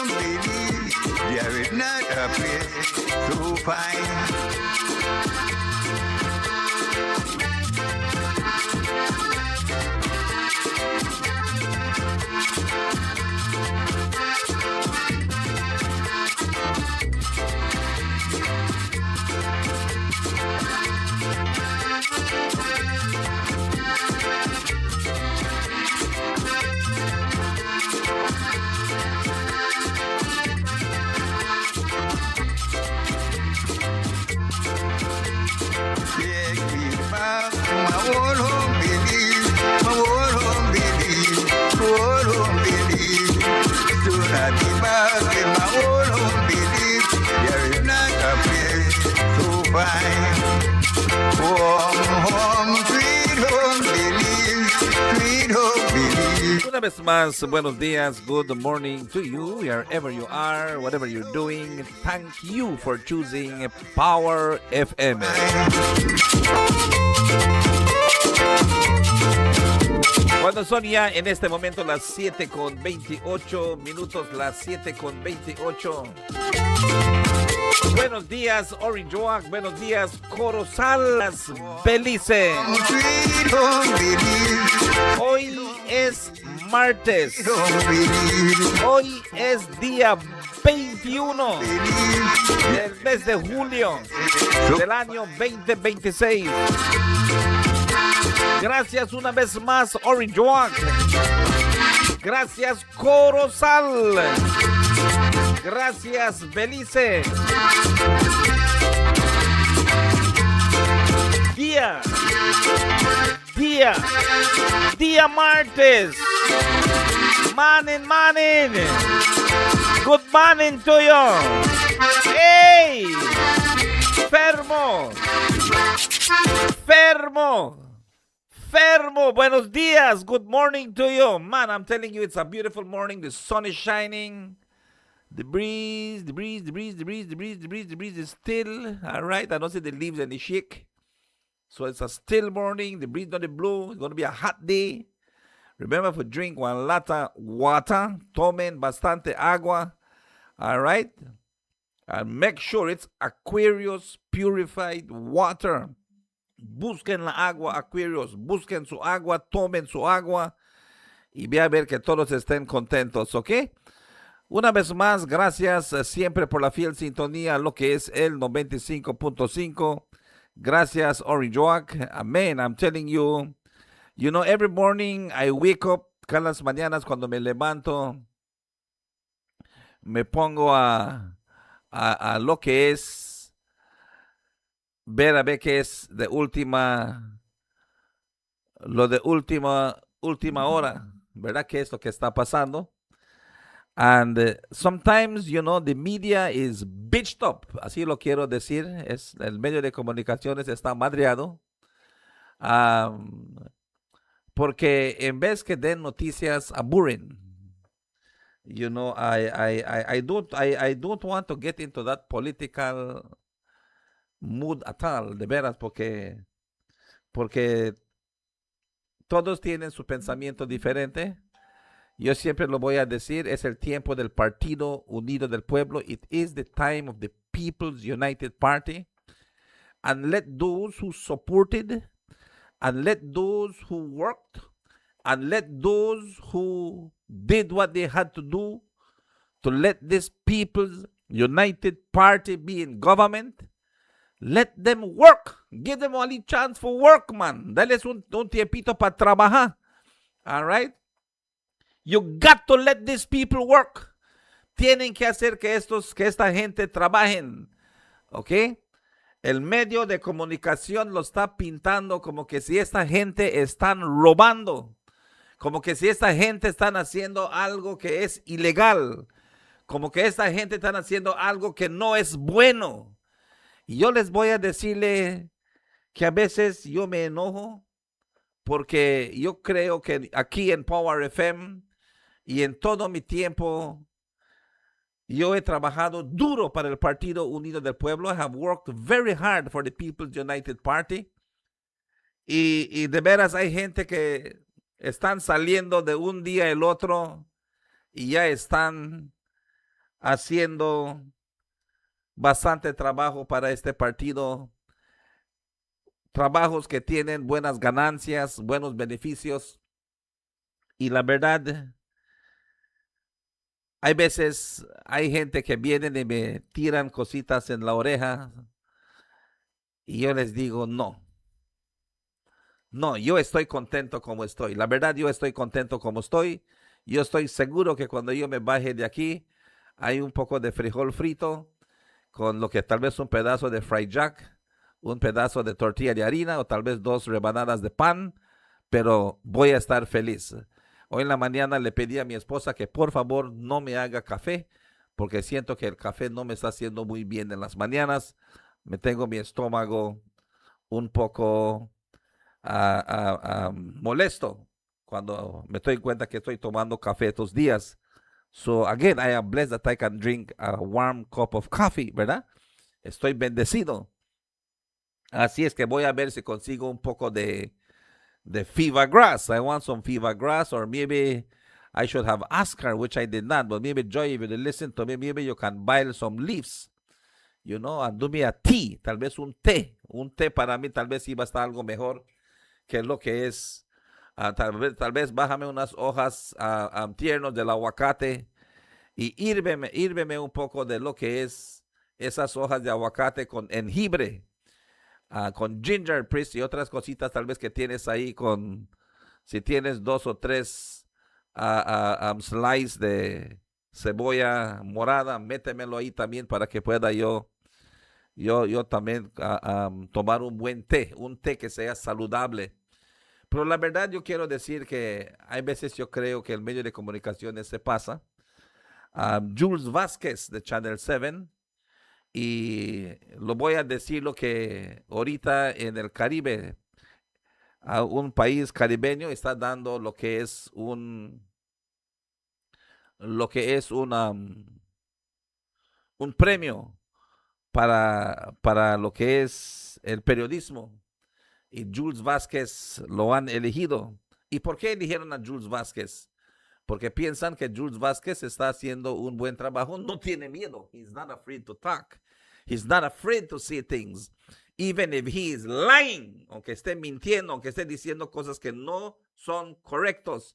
home, Belize. There is not a place so fine. Take me back to my old home, Belize. My old home, Belize. My old home, Belize. Soon I'll be back in my old home, Belize. There is not a place so fine. Home, sweet home, Belize. Sweet home, Belize. Una vez más, buenos días, good morning to you, wherever you are, whatever you're doing. Thank you for choosing Power FM. Cuando son ya en este momento las 7:28 las 7:28. Buenos días, Orange Walk. Buenos días, Corozal, Belize. Sweet home, Belize. Hoy es martes. Sweet home, Belize. Hoy es día 21 del mes de julio del año 2026. Gracias una vez más, Orange Walk. Gracias, Corozal. Gracias, Belize. Día martes. Morning. Good morning to you. Hey, Fermo, buenos días. Good morning to you. Man, I'm telling you, it's a beautiful morning. The sun is shining. The breeze is still. All right, I don't see the leaves and the shake. So it's a still morning. The breeze not blow. It's going to be a hot day. Remember to drink one lata water. Tomen bastante agua. All right. And make sure it's Aquarius purified water. Busquen la agua, Aquarius. Busquen su agua. Tomen su agua. Y ve a ver que todos estén contentos, ¿ok? Una vez más, gracias siempre por la fiel sintonía, lo que es el 95.5. Gracias, Orange Walk. Amen. I'm telling you, you know, every morning I wake up, cada las mañanas cuando me levanto, me pongo a lo que es, ver a ver qué es de última hora, ¿verdad? ¿Qué es lo que está pasando? And sometimes, you know, the media is bitched up. Así lo quiero decir. El medio de comunicaciones está madreado. Porque en vez que den noticias, aburren. You know, I don't want to get into that political mood at all, de veras, porque todos tienen su pensamiento diferente. Yo siempre lo voy a decir, es el tiempo del Partido Unido del Pueblo. It is the time of the People's United Party. And let those who supported, and let those who worked, and let those who did what they had to do to let this People's United Party be in government, let them work. Give them only chance for work, man. Dales un tiempito para trabajar. All right? You got to let these people work. Tienen que hacer que esta gente trabajen. ¿Ok? El medio de comunicación lo está pintando como que si esta gente están robando. Como que si esta gente están haciendo algo que es ilegal. Como que esta gente están haciendo algo que no es bueno. Y yo les voy a decirle que a veces yo me enojo porque yo creo que aquí en Power FM y en todo mi tiempo, yo he trabajado duro para el Partido Unido del Pueblo. I have worked very hard for the People's United Party. Y de veras hay gente que están saliendo de un día al otro y ya están haciendo bastante trabajo para este partido, trabajos que tienen buenas ganancias, buenos beneficios. Y la verdad, hay veces, hay gente que vienen y me tiran cositas en la oreja y yo les digo, no, no, yo estoy contento como estoy. La verdad, yo estoy contento como estoy. Yo estoy seguro que cuando yo me baje de aquí, hay un poco de frijol frito con lo que tal vez un pedazo de fried jack, un pedazo de tortilla de harina o tal vez 2 rebanadas de pan, pero voy a estar feliz. Hoy en la mañana le pedí a mi esposa que por favor no me haga café, porque siento que el café no me está haciendo muy bien en las mañanas. Me tengo mi estómago un poco molesto cuando me doy cuenta que estoy tomando café estos días. So again, I am blessed that I can drink a warm cup of coffee, ¿verdad? Estoy bendecido. Así es que voy a ver si consigo un poco de Fiva grass. I want some Fiva grass, or maybe I should have asked her, which I did not. But maybe, Joy, if you listen to me, maybe you can buy some leaves, you know, and do me a tea. Tal vez un té. Un té para mí tal vez iba a estar algo mejor que lo que es. Tal vez bájame unas hojas tiernos del aguacate y hírveme un poco de lo que es esas hojas de aguacate con jengibre, con ginger priest y otras cositas tal vez que tienes ahí si tienes 2 o 3 slices de cebolla morada, métemelo ahí también para que pueda yo también tomar un buen té, un té que sea saludable. Pero la verdad yo quiero decir que hay veces yo creo que el medio de comunicaciones se pasa. Jules Vázquez de Channel 7, y lo voy a decir lo que ahorita en el Caribe, a un país caribeño está dando lo que es un premio para lo que es el periodismo. Y Jules Vázquez lo han elegido. ¿Y por qué eligieron a Jules Vázquez? Porque piensan que Jules Vázquez está haciendo un buen trabajo. No tiene miedo. He's not afraid to talk. He's not afraid to say things. Even if he is lying, aunque esté mintiendo, aunque esté diciendo cosas que no son correctos.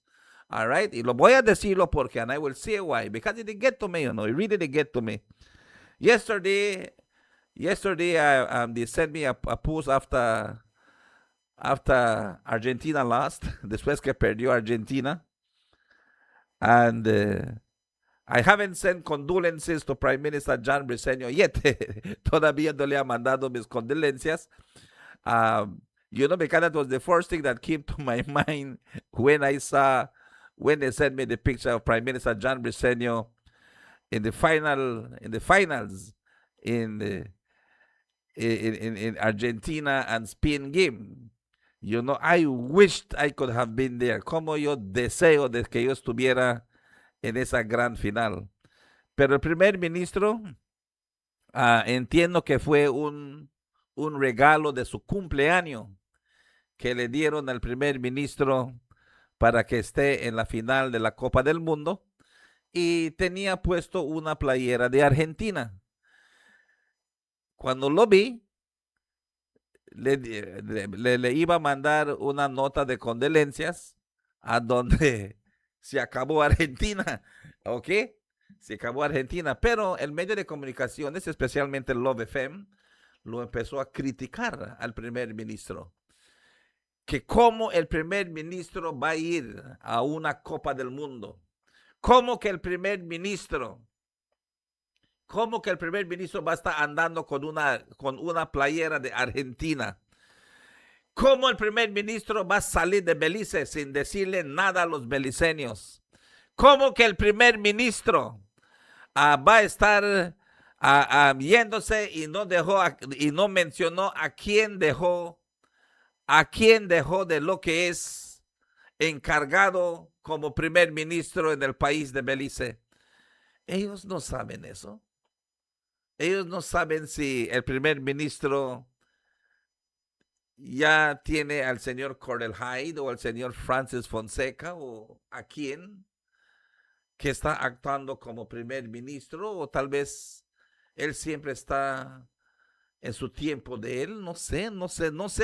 All right? Y lo voy a decirlo porque, and I will say why. Because it didn't get to me, you know. It really didn't get to me. Yesterday, they sent me a post after Argentina lost, después que perdió Argentina. And I haven't sent condolences to Prime Minister John Briceño yet. Todavía no le ha mandado mis condolencias. You know, because that was the first thing that came to my mind when they sent me the picture of Prime Minister John Briceño in the finals in Argentina and Spain game. You know, I wished I could have been there. Como yo deseo de que yo estuviera en esa gran final. Pero el primer ministro, entiendo que fue un regalo de su cumpleaños que le dieron al primer ministro para que esté en la final de la Copa del Mundo, y tenía puesto una playera de Argentina. Cuando lo vi, le iba a mandar una nota de condolencias a donde se acabó Argentina, ¿ok? Se acabó Argentina, pero el medio de comunicaciones, especialmente el Love FM, lo empezó a criticar al primer ministro. Que cómo el primer ministro va a ir a una Copa del Mundo. Cómo que el primer ministro va a estar andando con una playera de Argentina. ¿Cómo el primer ministro va a salir de Belice sin decirle nada a los beliceños? ¿Cómo que el primer ministro va a estar yéndose y no mencionó a quién dejó de lo que es encargado como primer ministro en el país de Belice? Ellos no saben eso. Ellos no saben si el primer ministro ya tiene al señor Cordell Hyde o al señor Francis Fonseca o a quién que está actuando como primer ministro, o tal vez él siempre está en su tiempo de él. No sé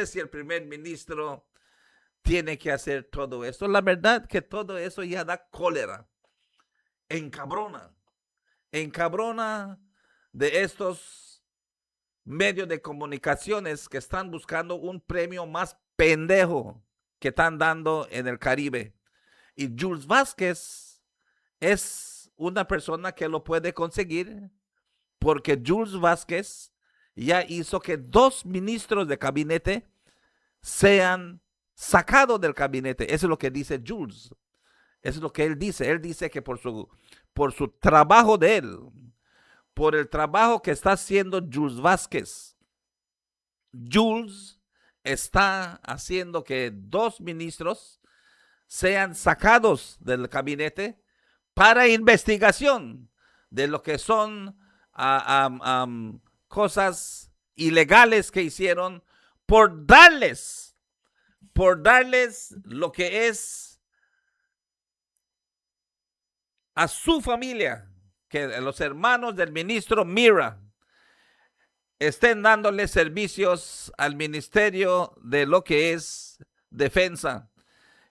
si el primer ministro tiene que hacer todo esto. La verdad que todo eso ya da cólera, encabrona de estos medios de comunicaciones que están buscando un premio más pendejo que están dando en el Caribe. Y Jules Vázquez es una persona que lo puede conseguir, porque Jules Vázquez ya hizo que 2 ministros de gabinete sean sacados del gabinete. Eso es lo que dice Jules. Eso es lo que él dice. Él dice que por su trabajo de él, por el trabajo que está haciendo Jules Vázquez, Jules está haciendo que 2 ministros sean sacados del gabinete para investigación de lo que son cosas ilegales que hicieron por darles lo que es a su familia, que los hermanos del ministro Mira estén dándole servicios al ministerio de lo que es defensa,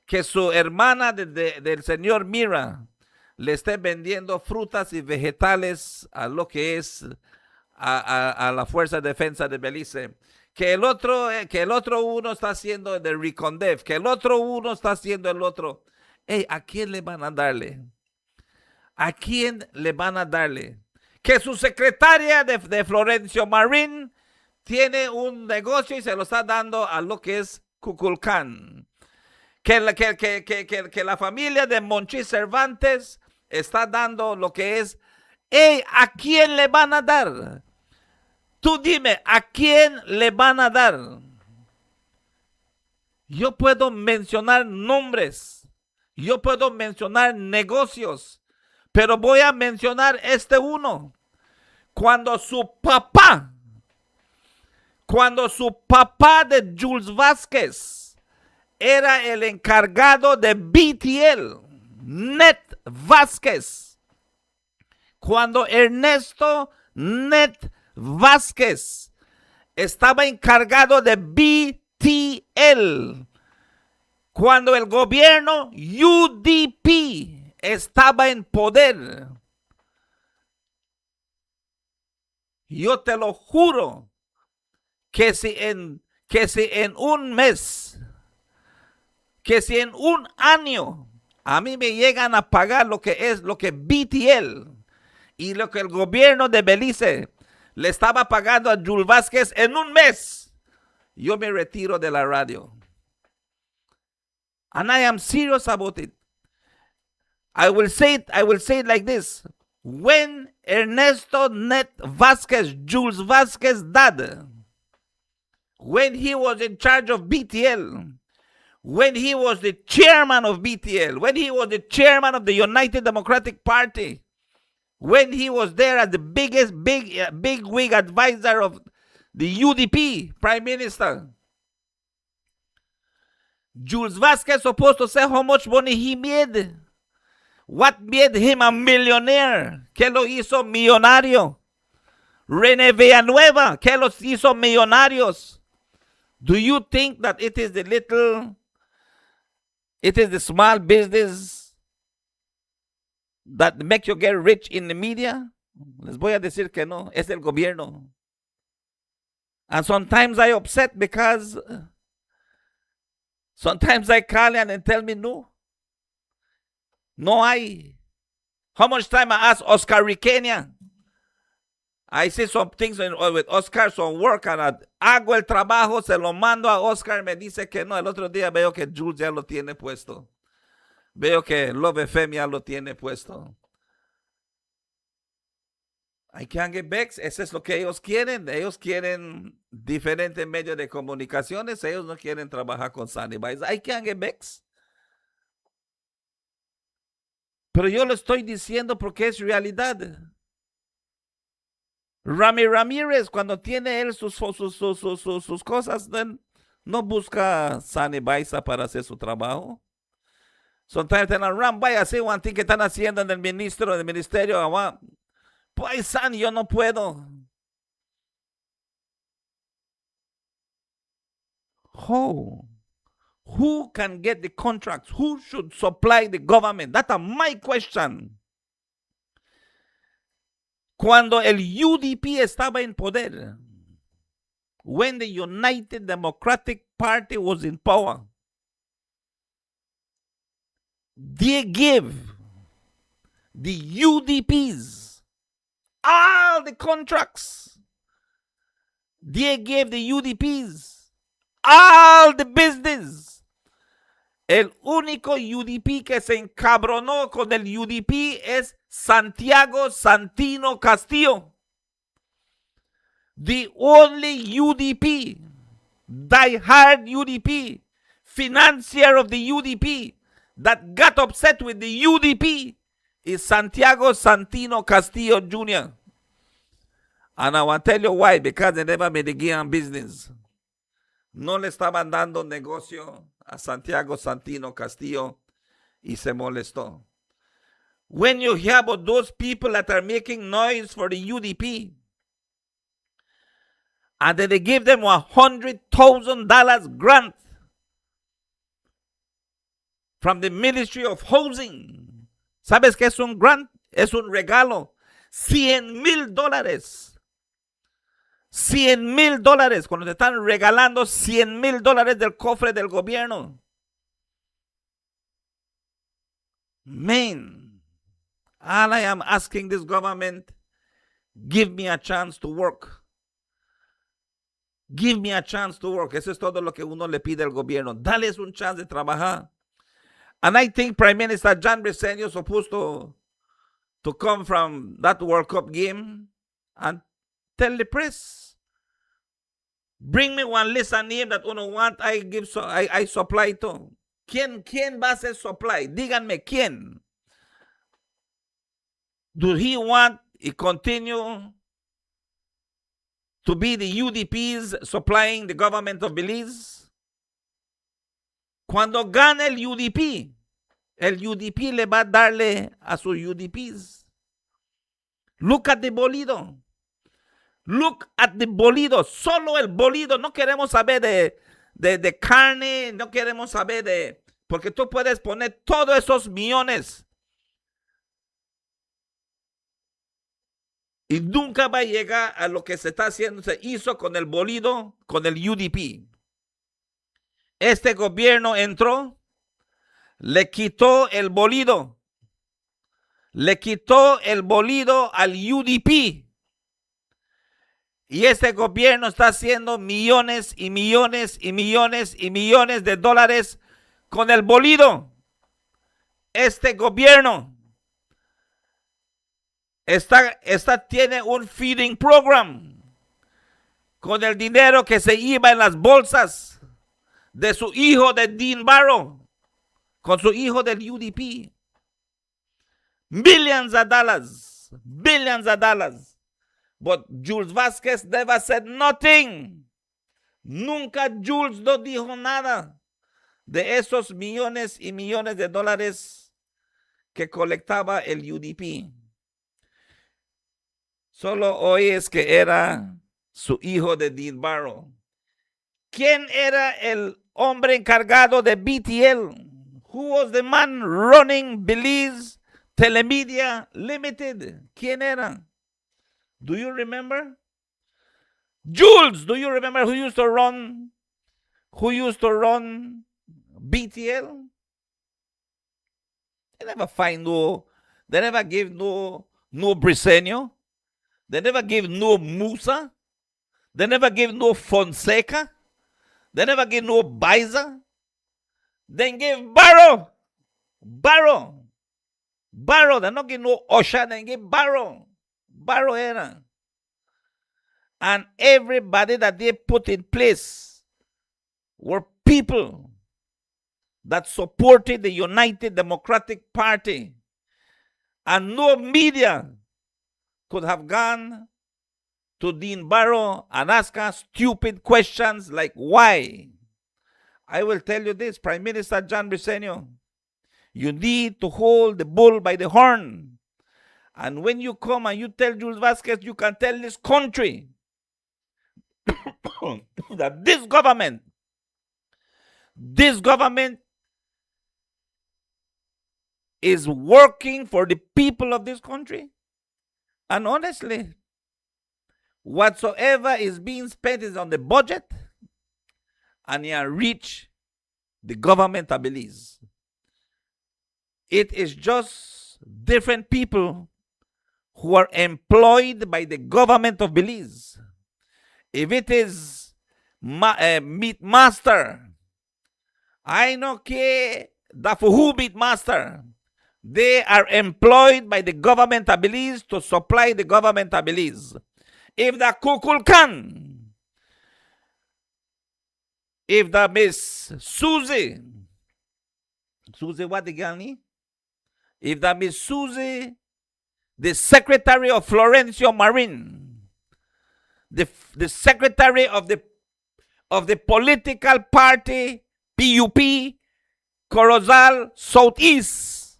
que su hermana del señor Mira le esté vendiendo frutas y vegetales a lo que es a la Fuerza de Defensa de Belize, que el otro uno está haciendo de Recondef, que el otro uno está haciendo el otro. Hey, ¿a quién le van a darle? ¿A quién le van a darle? Que su secretaria de Florencio Marín tiene un negocio y se lo está dando a lo que es Cuculcán. Que la familia de Monchis Cervantes está dando lo que es. Hey, ¿a quién le van a dar? Tú dime, ¿a quién le van a dar? Yo puedo mencionar nombres, yo puedo mencionar negocios, pero voy a mencionar este uno. Cuando su papá de Jules Vázquez era el encargado de BTL, Net Vázquez, cuando Ernesto Net Vázquez estaba encargado de BTL, cuando el gobierno UDP estaba en poder, yo te lo juro que si en un mes, que si en un año a mí me llegan a pagar lo que BTL y lo que el gobierno de Belice le estaba pagando a Jules Vázquez en un mes, yo me retiro de la radio. And I am serious about it. I will say it like this. When Ernesto Net Vázquez, Jules Vázquez dad, when he was in charge of BTL, when he was the chairman of BTL, when he was the chairman of the United Democratic Party, when he was there as the big wig advisor of the UDP prime minister, Jules Vázquez supposed to say how much money he made. What made him a millionaire? ¿Qué lo hizo millonario? René Villanueva, ¿qué los hizo millonarios? Do you think that it is the small business that make you get rich in the media? Les voy a decir que no, es el gobierno. And sometimes I upset because sometimes I call and tell me no hay. How much time I ask Oscar Riqueña? I see some things with Oscar, some work, and hago el trabajo, se lo mando a Oscar, me dice que no. El otro día veo que Jules ya lo tiene puesto. Veo que Love FM ya lo tiene puesto. I can't get vexed. Eso es lo que ellos quieren. Ellos quieren diferentes medios de comunicaciones. Ellos no quieren trabajar con Sunny Bites. I can't get vexed. Pero yo lo estoy diciendo porque es realidad. Rami Ramírez, cuando tiene él sus cosas, no busca Sunny Bites para hacer su trabajo. Sometimes te la ran, vaya así, one thing que están haciendo en el ministerio, paisano, yo no puedo. Who can get the contracts? Who should supply the government? That's my question. Cuando el UDP estaba en poder, when the United Democratic Party was in power, they give the UDPs all the contracts. They gave the UDPs all the business. El único UDP que se encabronó con el UDP es Santiago Santino Castillo. The only UDP, die-hard UDP, financier of the UDP, that got upset with the UDP is Santiago Santino Castillo Jr. And I want to tell you why, because they never made a game business. No le estaban dando negocio a Santiago Santino Castillo y se molestó. When you hear about those people that are making noise for the UDP, and then they give them $100,000 grant from the Ministry of Housing. ¿Sabes qué es un grant? Es un regalo. $100,000. $100,000. Cuando te están regalando $100,000 del cofre del gobierno. Man, all I am asking this government, give me a chance to work. Give me a chance to work. Eso es todo lo que uno le pide al gobierno. Dales un chance de trabajar. And I think Prime Minister John Briceño is supposed to come from that World Cup game and tell the press, bring me one list of names that uno want, I supply to. ¿Quién va a hacer supply? Díganme, ¿quién? Do he want to continue to be the UDPs supplying the government of Belize? Cuando gane el UDP le va a darle a sus UDPs. Look at the bolido. Look at the bolido. Solo el bolido. No queremos saber de carne. No queremos saber de... Porque tú puedes poner todos esos millones. Y nunca va a llegar a lo que se está haciendo, se hizo con el bolido, con el UDP. Este gobierno entró, le quitó el bolido. Le quitó el bolido al UDP. Y este gobierno está haciendo millones y millones y millones y millones de dólares con el bolido. Este gobierno tiene un feeding program con el dinero que se iba en las bolsas de su hijo de Dean Barrow, con su hijo del UDP. Billions of dollars. But Jules Vasquez never said nothing. Nunca Jules no dijo nada de esos millones y millones de dólares que colectaba el UDP. Solo oyes que era su hijo de Dean Barrow. ¿Quién era el hombre encargado de BTL? Who was the man running Belize Telemedia Limited? ¿Quién era? Do you remember? Jules, do you remember who used to run BTL? They never give no Briceño. They never give no Musa. They never give no Fonseca. They never give no Baiza. They give Barrow. They don't give no Osha. They give Barrow. Barrow era. And everybody that they put in place were people that supported the United Democratic Party. And no media could have gone to Dean Barrow and ask us stupid questions like why. I will tell you this, Prime Minister John Briceño, You need to hold the bull by the horn. And when you come and you tell Jules Vasquez, you can tell this country that this government is working for the people of this country. And honestly, whatsoever is being spent is on the budget and it reach the government of Belize. It is just different people who are employed by the government of Belize. If it is meat master, I no care that for who meat master, they are employed by the government of Belize to supply the government of Belize. If the Kukulkan, if the Miss Susie what the girl need? If the Miss Susie, the secretary of Florencio Marin, the secretary of the political party PUP Corozal Southeast,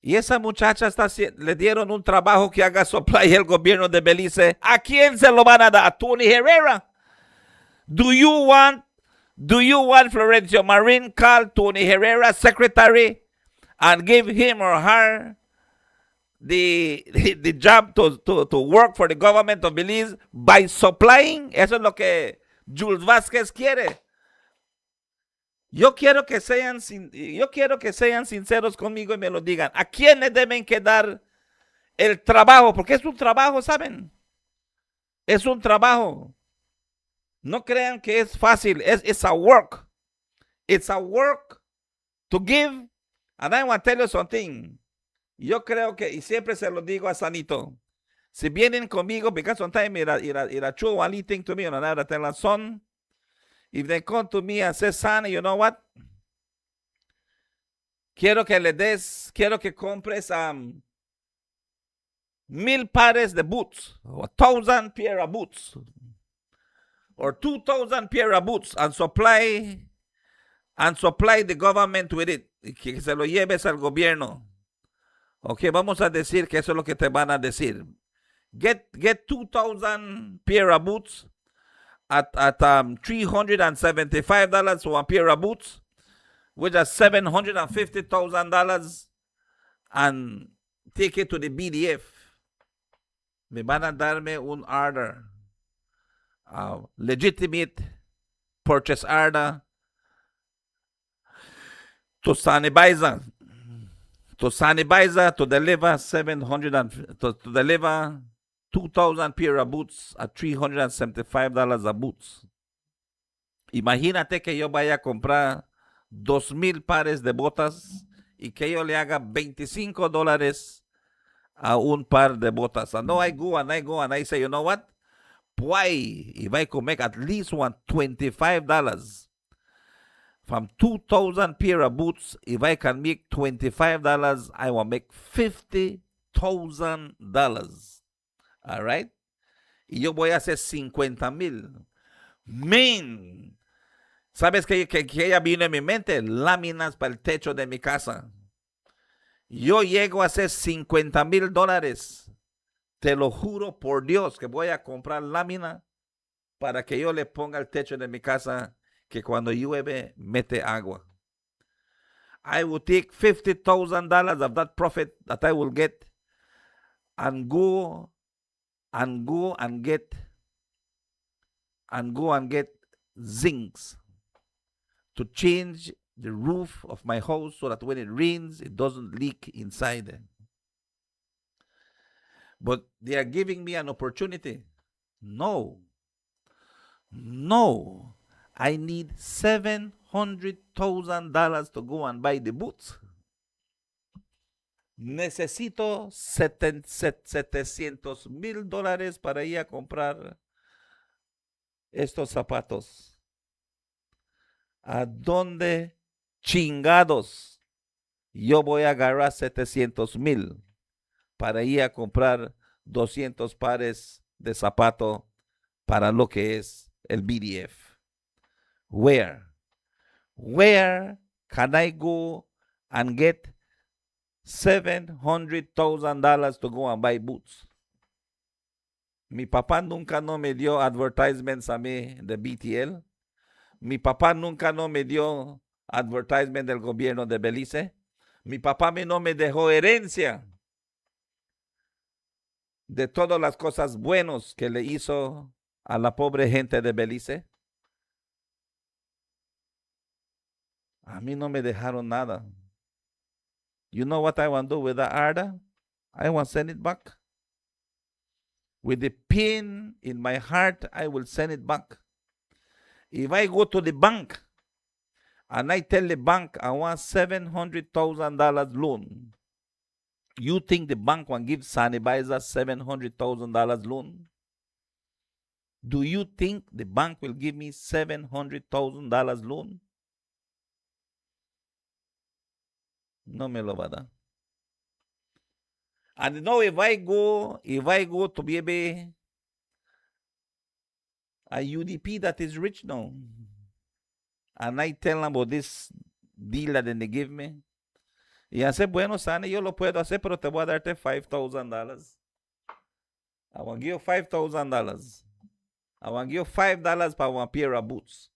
y esa muchacha le dieron un trabajo que haga supply el gobierno de Belice, ¿a quién se lo van a dar? ¿A Tony Herrera? Do you want Florencio Marin call Tony Herrera secretary and give him or her the job to work for the government of Belize by supplying? Eso es lo que Jules Vasquez quiere. Yo quiero que sean sinceros conmigo y me lo digan. ¿A quién le deben que dar el trabajo? Porque es un trabajo, ¿saben? Es un trabajo. No crean que es fácil. It's a work. It's a work to give. And I want to tell you something. Yo creo que, y siempre se lo digo a Sanito, si vienen conmigo, because sometimes it show one thing to me, and I tell a son, if they come to me and say, son, you know what? Quiero que compres 1,000 pares de boots, or 1,000 pair of boots, or 2,000 pair of boots, and supply the government with it. Que se lo lleves al gobierno. Ok, vamos a decir que eso es lo que te van a decir. Get 2,000 pair of boots at $375 for a pair of boots, which is $750,000, and take it to the BDF. Me van a darme un order, legitimate purchase order to sanitizer. To deliver 2,000 pair of boots at $375 a boots. Imagínate que yo vaya a comprar 2,000 pares de botas y que yo le haga $25 a un par de botas. And I go and I say, you know what? Why? If I could make at least $25 from 2,000 pair of boots, if I can make $25, I will make $50,000. All right? Y yo voy a hacer 50,000. Man, ¿sabes qué ella vino en mi mente? Láminas para el techo de mi casa. Yo llego a hacer $50,000. Te lo juro por Dios que voy a comprar lámina para que yo le ponga el techo de mi casa, que cuando llueve mete agua. I will take $50,000 of that profit that I will get and go and get zincs to change the roof of my house so that when it rains, it doesn't leak inside. But they are giving me an opportunity. No. I need $700,000 to go and buy the boots. Necesito $700,000 para ir a comprar estos zapatos. ¿A dónde chingados yo voy a agarrar 700,000 para ir a comprar 200 pares de zapato para lo que es el BDF? Where can I go and get $700,000 to go and buy boots? Mi papá nunca no me dio advertisements a mí de BTL. Mi papá nunca no me dio advertisement del gobierno de Belice. Mi papá no me dejó herencia de todas las cosas buenas que le hizo a la pobre gente de Belice. A mí no me dejaron nada. You know what I want to do with that ARDA? I want to send it back. With the pain in my heart, I will send it back. If I go to the bank and I tell the bank I want $700,000 loan, you think the bank will give Sanibaiza $700,000 loan? Do you think the bank will give me $700,000 loan? No me lo va a dar. And you know, if I go to be a UDP that is rich now, and I tell them about this deal that they give me, y hace, bueno, Sani, yo lo puedo hacer, pero te voy a darte $5,000. I want to give you $5,000. I want to give you $5 for one pair of boots.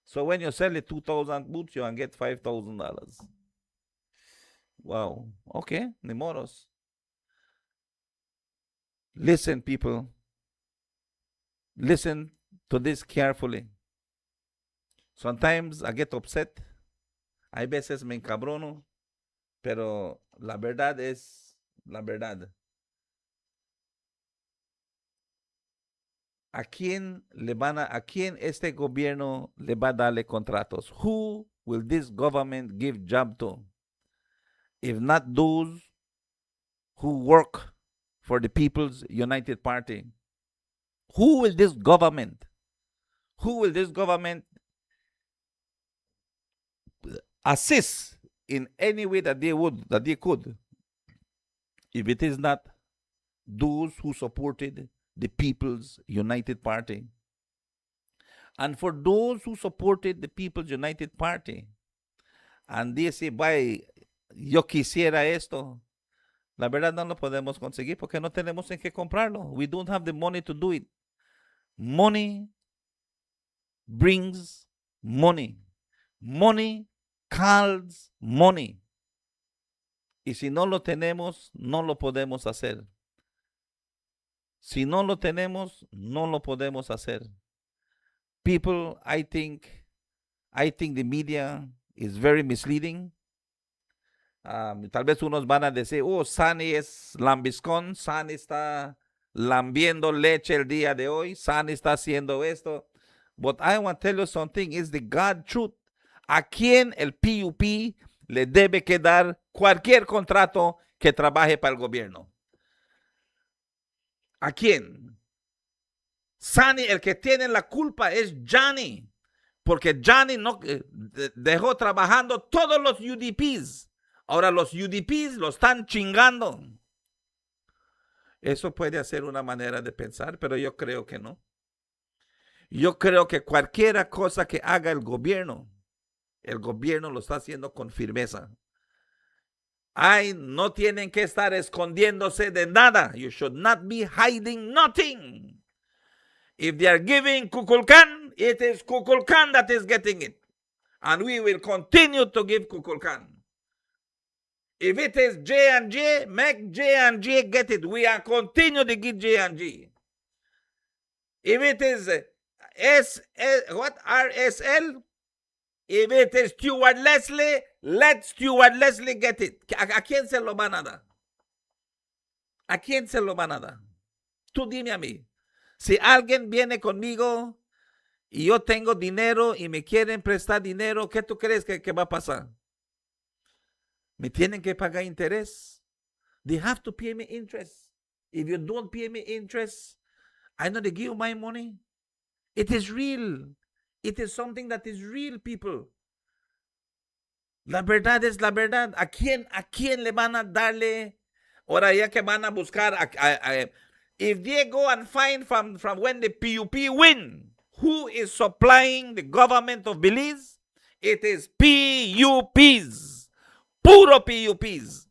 So when you sell the 2,000 boots, you can get $5,000. Wow. Okay, ni moros. Listen, people. Listen to this carefully. Sometimes I get upset. Hay veces me encabrono. Pero la verdad es la verdad. ¿A quién este gobierno le va a darle contratos? Who will this government give job to? If not those who work for the People's United Party. Who will this government assist in any way that they could, if it is not those who supported the People's United Party? And for those who supported the People's United Party, and they say, yo quisiera esto, la verdad no lo podemos conseguir porque no tenemos en qué comprarlo. We don't have the money to do it. Money brings money. Money calls money. Y si no lo tenemos, no lo podemos hacer. Si no lo tenemos, no lo podemos hacer. People, I think the media is very misleading. Tal vez unos van a decir, Sani es lambiscón, Sani está lambiendo leche el día de hoy, Sani está haciendo esto. But I want to tell you something, is the God truth. ¿A quién el PUP le debe quedar cualquier contrato que trabaje para el gobierno? ¿A quién? Sani, el que tiene la culpa es Johnny, porque Johnny no dejó trabajando todos los UDPs. Ahora los UDPs lo están chingando. Eso puede ser una manera de pensar, pero yo creo que no. Yo creo que cualquier cosa que haga el gobierno lo está haciendo con firmeza. No tienen que estar escondiéndose de nada. You should not be hiding nothing. If they are giving Kukulkan, it is Kukulkan that is getting it. And we will continue to give Kukulkan. If it is J&J, make J&J get it. We are continue to give J&J. If it is RSL, if it is Stuart Leslie, let Stuart Leslie get it. ¿A quién se lo van a dar? ¿A quién se lo van a dar? Tú dime a mí. Si alguien viene conmigo y yo tengo dinero y me quieren prestar dinero, ¿qué tú crees que va a pasar? Me tienen que pagar interés. They have to pay me interest. If you don't pay me interest, I know they give you my money. It is real. It is something that is real, people. La verdad es la verdad. ¿A quién le van a darle? Ahora ya que van a buscar. If they go and find from when the PUP win, who is supplying the government of Belize? It is PUPs. Puro PUPs.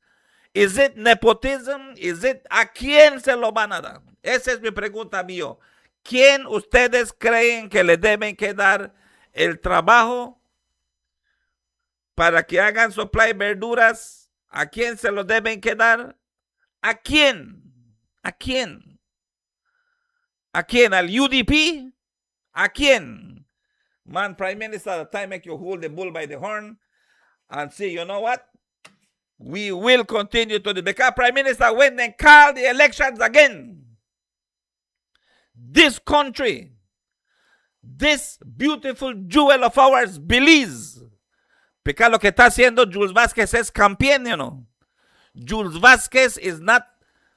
Is it nepotism? Is it a quién se lo van a dar? Esa es mi pregunta mío. ¿Quién ustedes creen que le deben que dar el trabajo para que hagan supply verduras? ¿A quién se lo deben que dar? ¿A quién? ¿A quién? ¿A quién? ¿Al UDP? ¿A quién? Man, Prime Minister, at the time make you hold the bull by the horn and say, you know what? We will continue to do. Because Prime Minister went and called the elections again. This country, this beautiful jewel of ours, Belize. Because lo que está haciendo Jules Vasquez es campaign, you know. Jules Vasquez is not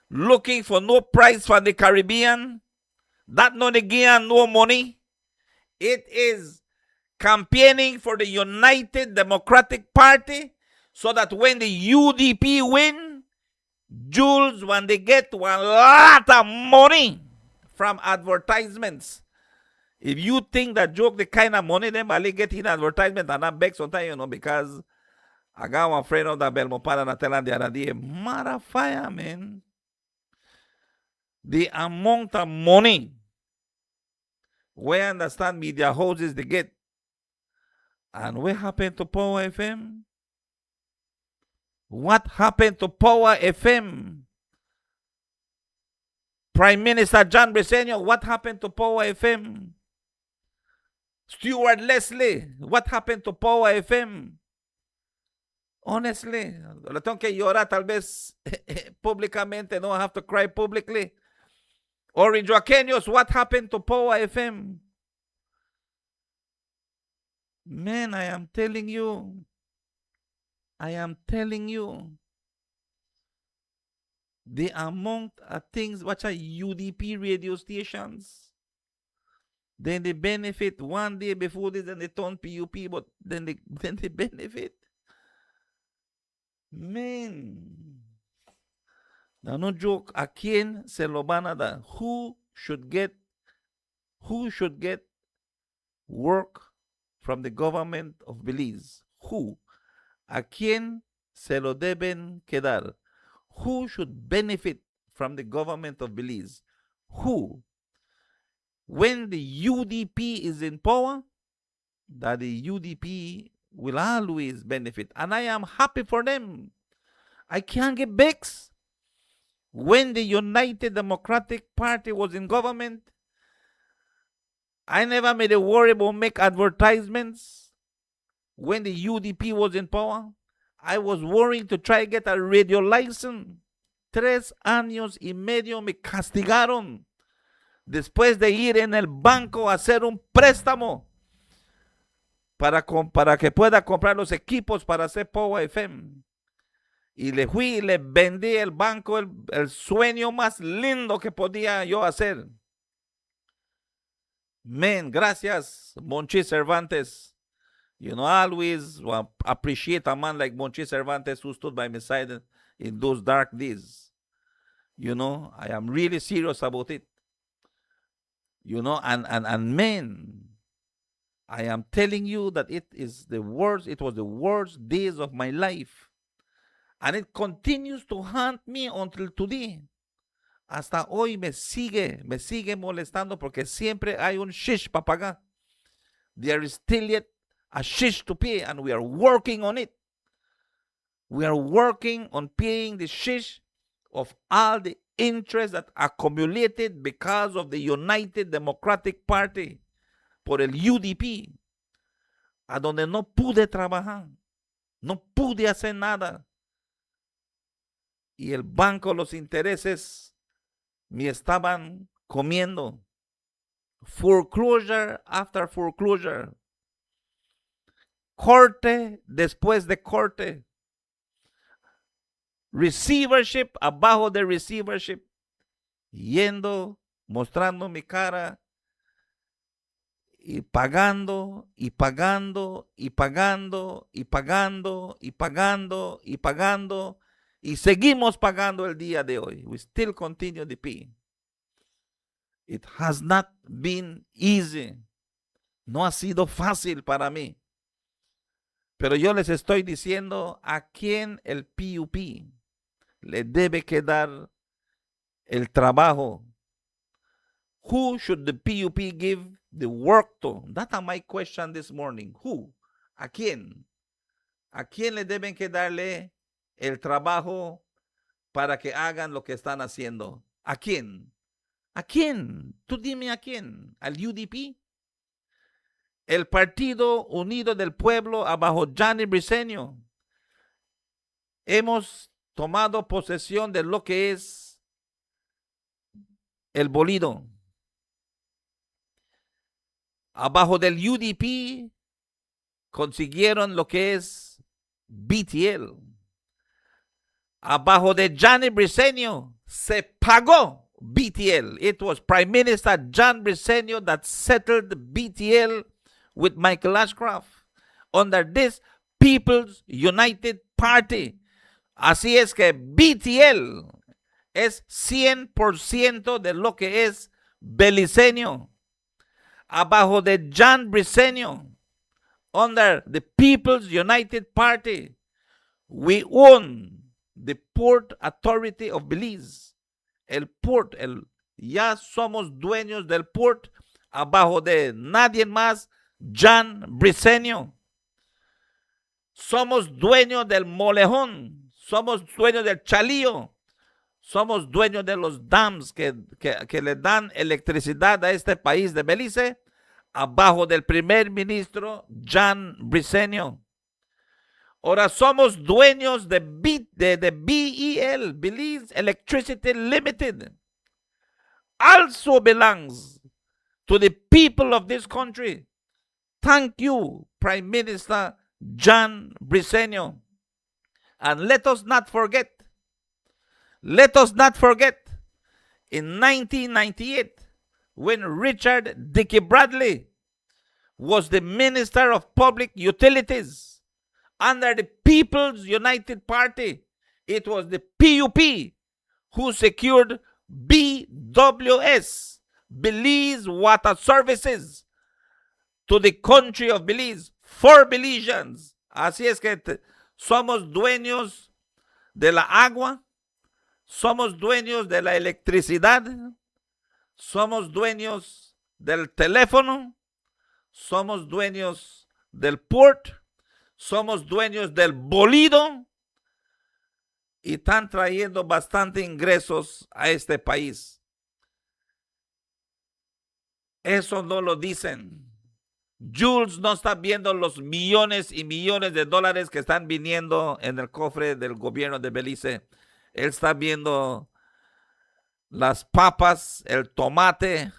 looking for no prize for the Caribbean. That no again, no money. It is campaigning for the United Democratic Party so that when the UDP win, Jules, when they get a lot of money from advertisements. If you think that joke the kind of money them Ali get in advertisement and not back sometimes, you know, because I got one friend of the Belmopara na tell the other day, mara fire, man. The amount of money we understand media houses they get. And what happened to Power FM? What happened to Power FM? Prime Minister John Briceño, what happened to Power FM? Stuart Leslie, what happened to Power FM? Honestly, le tengo que llorar tal vez públicamente, no I have to cry publicly. Orange Joaqueños, what happened to Power FM? Man, I am telling you, the amount of things, what are UDP radio stations? Then they benefit one day before this and they turn PUP, but then they benefit. Man, now no joke, ¿a quién se lo van a dar? Who should get work from the government of Belize? Who? ¿A quién se lo deben quedar? Who should benefit from the government of Belize? Who? When the UDP is in power, that the UDP will always benefit. And I am happy for them. I can't get vexed. When the United Democratic Party was in government, I never made a worry about make advertisements. When the UDP was in power, I was worrying to try to get a radio license. 3 años y medio me castigaron después de ir en el banco a hacer un préstamo para que pueda comprar los equipos para hacer Power FM. Y le fui y le vendí el banco el sueño más lindo que podía yo hacer. Man, gracias, Monchi Cervantes. You know, I always appreciate a man like Monchi Cervantes who stood by my side in those dark days. You know, I am really serious about it. You know, and man, I am telling you that it was the worst days of my life. And it continues to haunt me until today. Hasta hoy me sigue molestando porque siempre hay un shish para pagar. There is still yet a shish to pay and we are working on it. We are working on paying the shish of all the interest that accumulated because of the United Democratic Party por el UDP, a donde no pude trabajar, no pude hacer nada. Y el banco, los intereses me estaban comiendo. Foreclosure after foreclosure. Corte después de corte. Receivership abajo de receivership. Yendo, mostrando mi cara. Y pagando, y pagando, y pagando, y pagando, y pagando, y pagando. Y seguimos pagando el día de hoy. We still continue to pay. It has not been easy. No ha sido fácil para mí. Pero yo les estoy diciendo a quién el PUP le debe quedar el trabajo. Who should the PUP give the work to? That's my question this morning. Who? ¿A quién? ¿A quién le deben que darle el trabajo para que hagan lo que están haciendo? ¿A quién? ¿A quién? Tú dime a quién. ¿Al UDP? El Partido Unido del Pueblo abajo Johnny Briceño. Hemos tomado posesión de lo que es el bolido. Abajo del UDP consiguieron lo que es BTL. Abajo de Johnny Briceño se pagó BTL. It was Prime Minister John Briceño that settled the BTL with Michael Ashcroft under this People's United Party. Así es que BTL es 100% de lo que es beliceño. Abajo de John Briceño, under the People's United Party, we own the Port Authority of Belize. El port, ya somos dueños del port, abajo de nadie más, John Briceño. Somos dueños del molejón, somos dueños del chalío, somos dueños de los dams que le dan electricidad a este país de Belice, abajo del primer ministro John Briceño. Ahora somos dueños de BEL, Belize Electricity Limited. Also belongs to the people of this country. Thank you, Prime Minister John Briceño. And let us not forget, in 1998, when Richard Dickey Bradley was the Minister of Public Utilities under the People's United Party, it was the PUP who secured BWS, Belize Water Services, to the country of Belize for Belizeans. Así es que somos dueños de la agua, somos dueños de la electricidad, somos dueños del teléfono, somos dueños del port, somos dueños del bolido y están trayendo bastante ingresos a este país. Eso no lo dicen. Jules no está viendo los millones y millones de dólares que están viniendo en el cofre del gobierno de Belice. Él está viendo las papas, el tomate,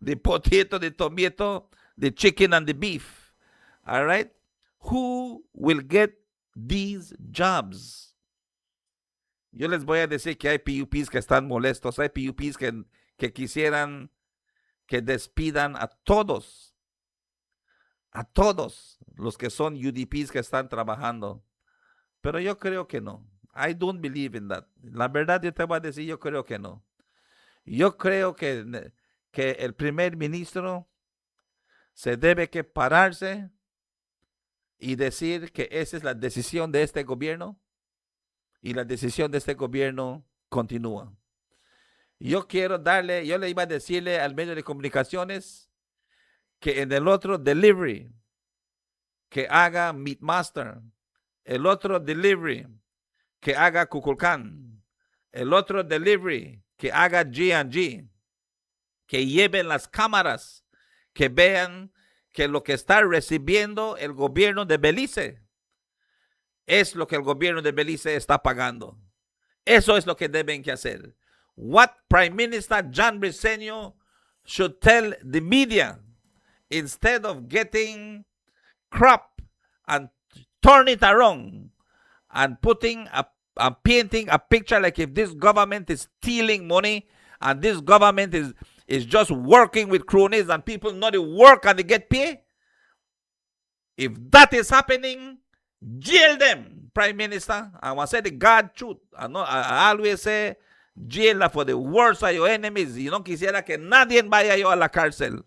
the potato, the tomato, the chicken and the beef. All right? Who will get these jobs? Yo les voy a decir que hay PUPs que están molestos, hay PUPs que quisieran que despidan a todos los que son UDPs que están trabajando. Pero yo creo que no. I don't believe in that. La verdad yo te voy a decir, yo creo que no. Yo creo que el primer ministro se debe que pararse y decir que esa es la decisión de este gobierno y la decisión de este gobierno continúa. Yo le iba a decirle al medio de comunicaciones que en el otro delivery que haga Meatmaster, el otro delivery que haga Kukulkan, el otro delivery que haga G&G, que lleven las cámaras, que vean que lo que está recibiendo el gobierno de Belice es lo que el gobierno de Belice está pagando. Eso es lo que deben que hacer. What Prime Minister John Briceño should tell the media, instead of getting crap and turn it around and painting a picture like if this government is stealing money and this government is just working with cronies and people not to work and they get paid. If that is happening, jail them, Prime Minister. I want to say the God truth. I always say, jail for the worst of your enemies. Y no quisiera que nadie vaya yo a la cárcel.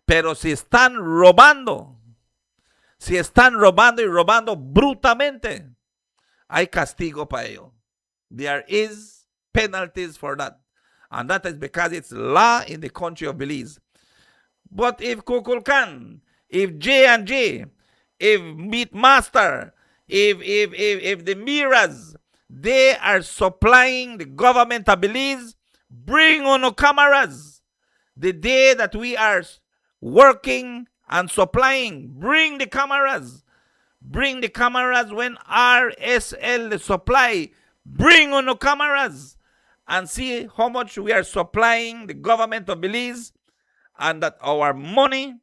Pero si están robando, Si están robando y robando brutamente, hay castigo para ello. There is penalties for that. And that is because it's law in the country of Belize. But if Kukulkan, if J&J, if Meatmaster, if the Miras, they are supplying the government of Belize, bring on cameras. The day that we are working and supplying, bring the cameras. Bring the cameras when RSL the supply. Bring on the cameras and see how much we are supplying the government of Belize, and that our money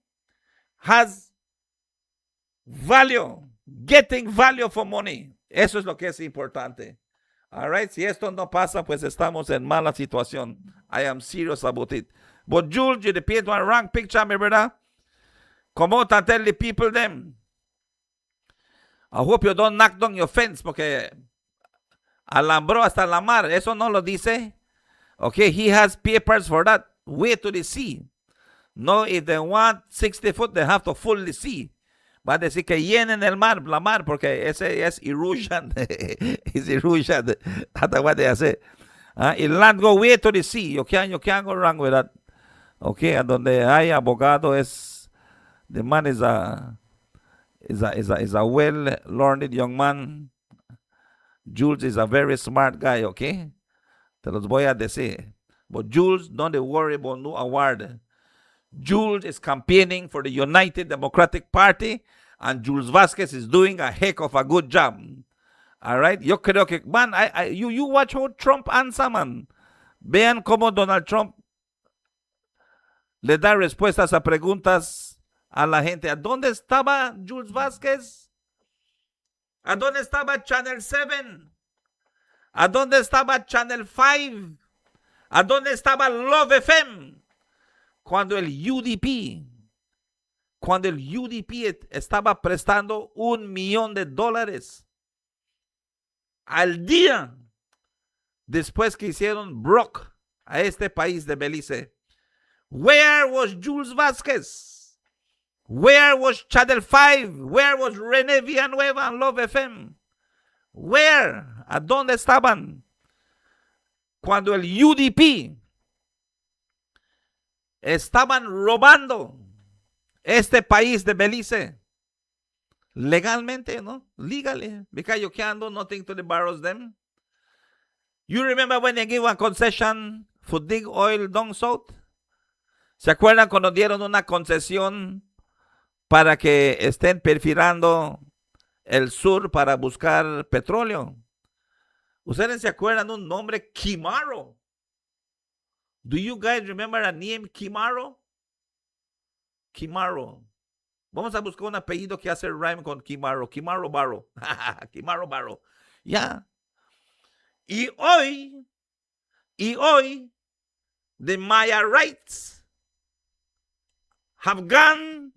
has value, getting value for money. Eso es lo que es importante. All right, si esto no pasa, pues estamos en mala situación. I am serious about it. But Jules, you paint one wrong picture, my brother. Come out and tell the people them. I hope you don't knock down your fence, porque alambró hasta la mar. Eso no lo dice. Okay, he has papers for that. Way to the sea. No, if they want 60 foot, they have to full the sea. Va a decir que llenen el mar, la mar, porque ese es erosion. It's erosion. That's what they say. El land go way to the sea. You can't go wrong with that. Okay, a donde hay abogado es, the man is a well-learned young man. Jules is a very smart guy, okay? Te los voy a decir. But Jules, don't worry about no award. Jules is campaigning for the United Democratic Party, and Jules Vasquez is doing a heck of a good job. All right? Yo creo que, man, you watch how Trump answer, man. Vean cómo Donald Trump le da respuestas a preguntas a la gente. ¿A dónde estaba Jules Vasquez? ¿A dónde estaba Channel 7? ¿A dónde estaba Channel 5? ¿A dónde estaba Love FM? Cuando el UDP estaba prestando $1 millón al día después que hicieron broke a este país de Belice. Where was Jules Vasquez? Where was Channel 5? Where was René Villanueva and Love FM? Where? ¿A dónde estaban? Cuando el UDP estaban robando este país de Belice legalmente, ¿no? Legally, because you can't do nothing to the barrows them. You remember when they gave a concession for dig oil down south? ¿Se acuerdan cuando dieron una concesión para que estén perfilando el sur para buscar petróleo? ¿Ustedes se acuerdan de un nombre, Kimaro? Do you guys remember a name, Kimaro? Kimaro. Vamos a buscar un apellido que hace rhyme con Kimaro. Kimaro Barro. Kimaro Barro. Ya. Yeah. Y hoy, the Maya rights have gone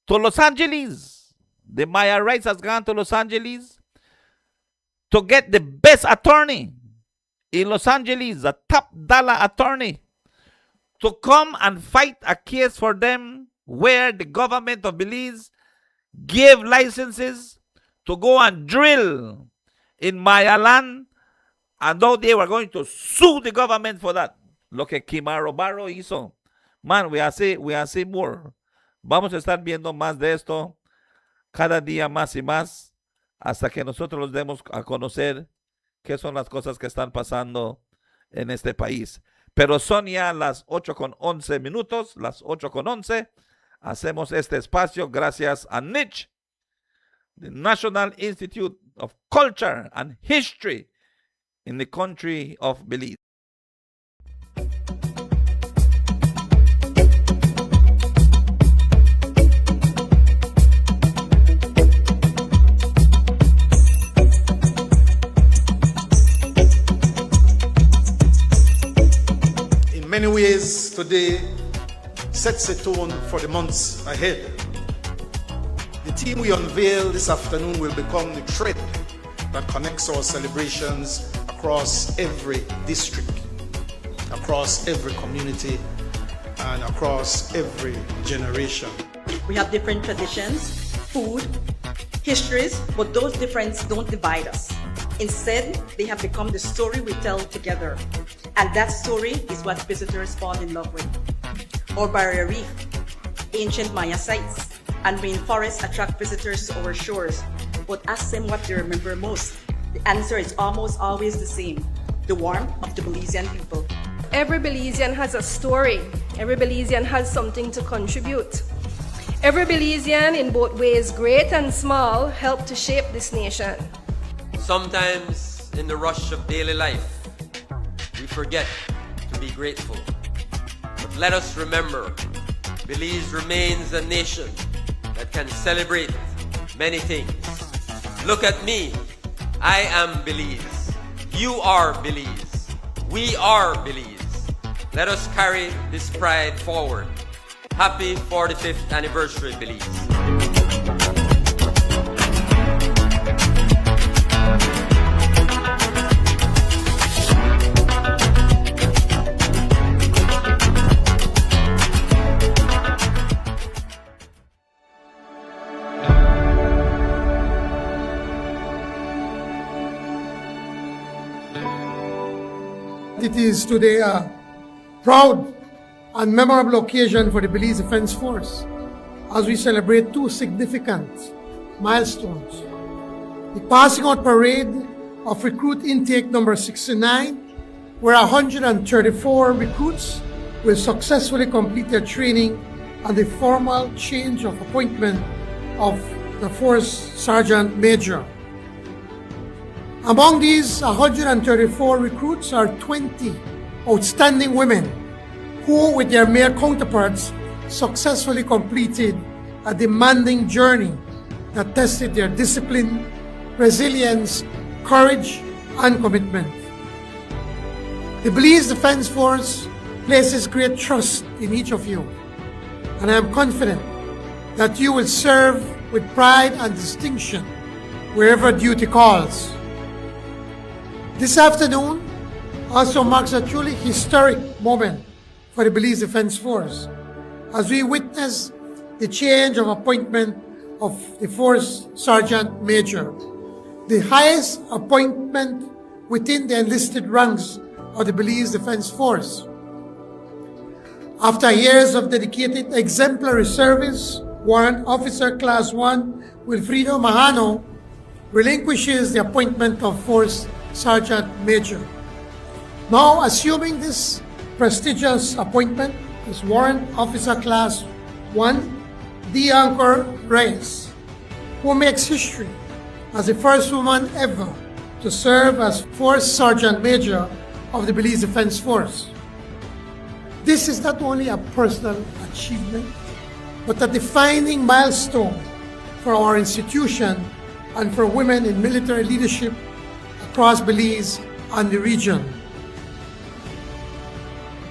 to Los Angeles. The Maya rights has gone to Los Angeles to get the best attorney in Los Angeles, a top dollar attorney, to come and fight a case for them where the government of Belize gave licenses to go and drill in Maya land, and though they were going to sue the government for that. Lo que Kimaro Barro hizo. Man, we are see more. Vamos a estar viendo más de esto cada día más y más hasta que nosotros los demos a conocer qué son las cosas que están pasando en este país. Pero son ya las 8:11, las 8:11. Hacemos este espacio gracias a NICH, the National Institute of Culture and History in the country of Belize. In many ways, today sets a tone for the months ahead. The theme we unveil this afternoon will become the thread that connects our celebrations across every district, across every community, and across every generation. We have different traditions, food, histories, but those differences don't divide us. Instead, they have become the story we tell together. And that story is what visitors fall in love with. Our barrier reef, ancient Maya sites, and rainforests attract visitors to our shores. But ask them what they remember most. The answer is almost always the same: the warmth of the Belizean people. Every Belizean has a story. Every Belizean has something to contribute. Every Belizean, in both ways, great and small, helped to shape this nation. Sometimes, in the rush of daily life, we forget to be grateful. But let us remember, Belize remains a nation that can celebrate many things. Look at me. I am Belize. You are Belize. We are Belize. Let us carry this pride forward. Happy 45th anniversary, Belize. It is today a proud and memorable occasion for the Belize Defense Force as we celebrate two significant milestones. The passing out parade of recruit intake number 69, where 134 recruits will successfully complete their training, and the formal change of appointment of the Force Sergeant Major. Among these 134 recruits are 20 outstanding women who, with their male counterparts, successfully completed a demanding journey that tested their discipline, resilience, courage, and commitment. The Belize Defense Force places great trust in each of you, and I am confident that you will serve with pride and distinction wherever duty calls. This afternoon also marks a truly historic moment for the Belize Defense Force as we witness the change of appointment of the Force Sergeant Major, the highest appointment within the enlisted ranks of the Belize Defense Force. After years of dedicated exemplary service, Warrant Officer Class 1 Wilfredo Mahano relinquishes the appointment of Force Sergeant Major. Now assuming this prestigious appointment is Warrant Officer Class 1 Diancore Reyes, who makes history as the first woman ever to serve as Force Sergeant Major of the Belize Defense Force. This is not only a personal achievement, but a defining milestone for our institution and for women in military leadership across Belize and the region.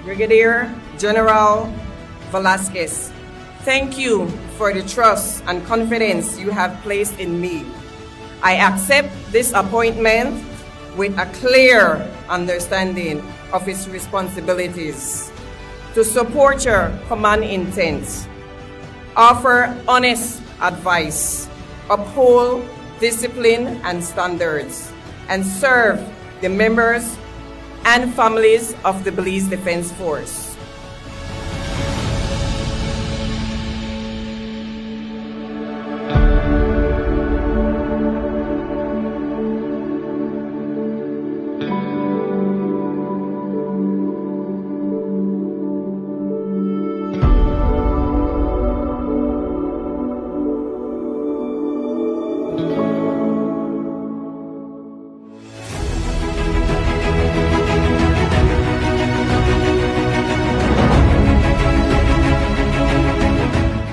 Brigadier General Velasquez, thank you for the trust and confidence you have placed in me. I accept this appointment with a clear understanding of its responsibilities to support your command intent, offer honest advice, uphold discipline and standards, and serve the members and families of the Belize Defense Force.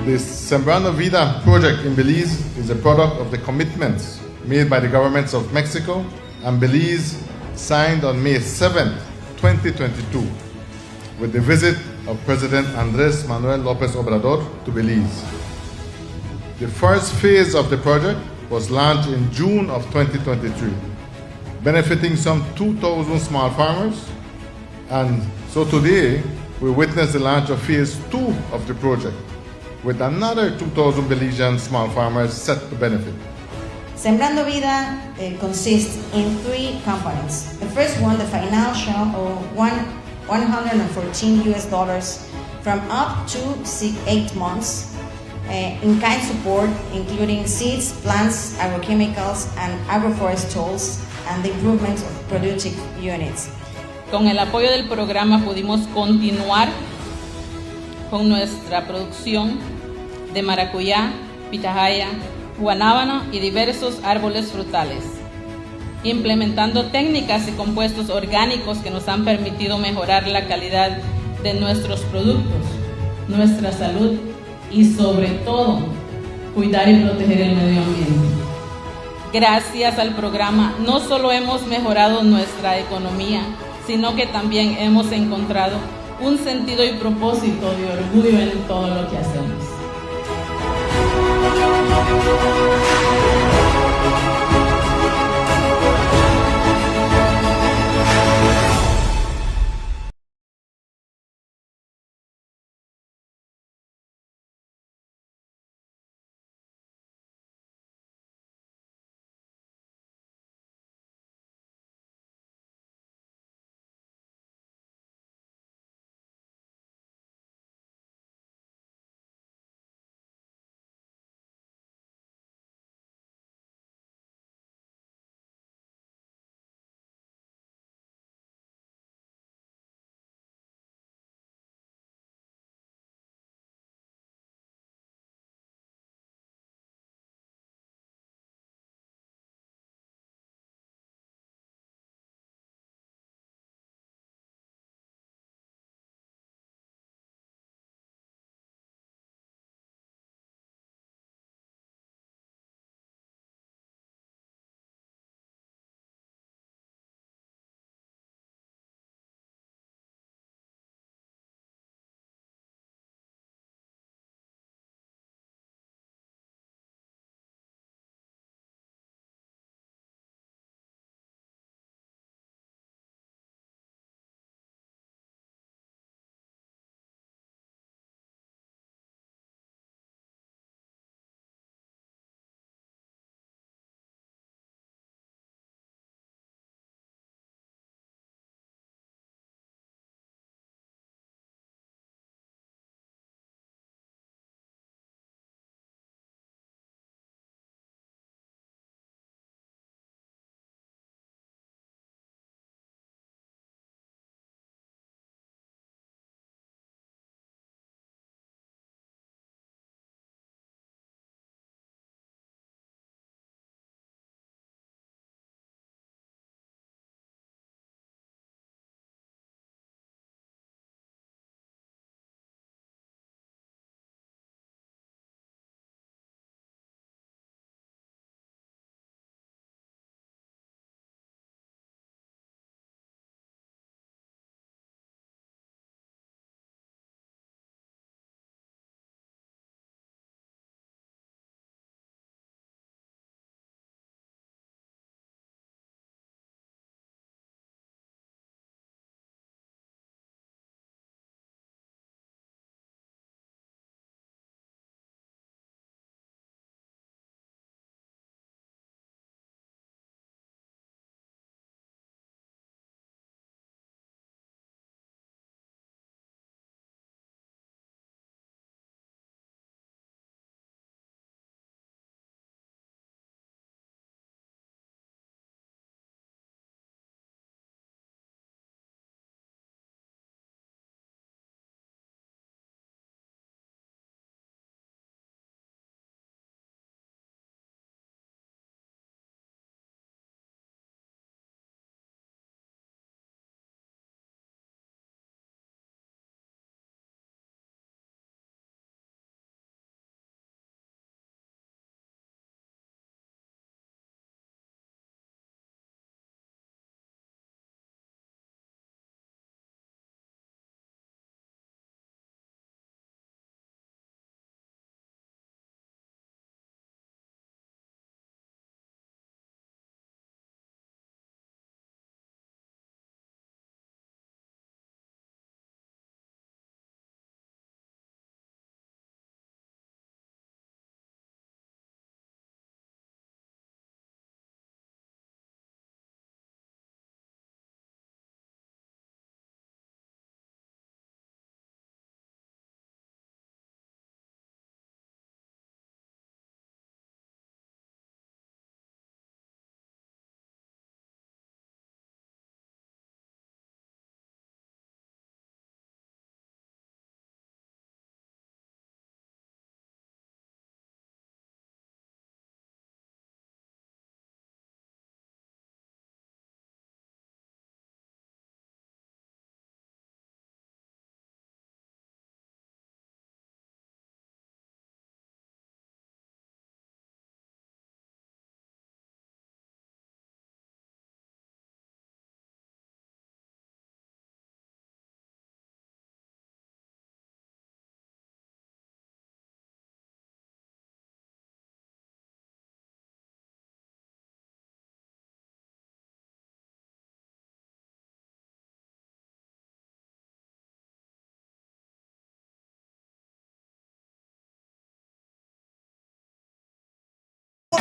The Sembrando Vida project in Belize is a product of the commitments made by the governments of Mexico and Belize, signed on May 7, 2022, with the visit of President Andrés Manuel López Obrador to Belize. The first phase of the project was launched in June of 2023, benefiting some 2,000 small farmers, and so today we witness the launch of phase 2 of the project, with another 2,000 Belizean small farmers set to benefit. Sembrando Vida consists in three components. The first one, the financial, or $114 from up to 8 months. In-kind support, including seeds, plants, agrochemicals, and agroforest tools, and the improvement of productive units. Con el apoyo del programa pudimos continuar con nuestra producción de maracuyá, pitahaya, guanábano y diversos árboles frutales, implementando técnicas y compuestos orgánicos que nos han permitido mejorar la calidad de nuestros productos, nuestra salud y sobre todo cuidar y proteger el medio ambiente. Gracias al programa no solo hemos mejorado nuestra economía, sino que también hemos encontrado un sentido y propósito de orgullo en todo lo que hacemos.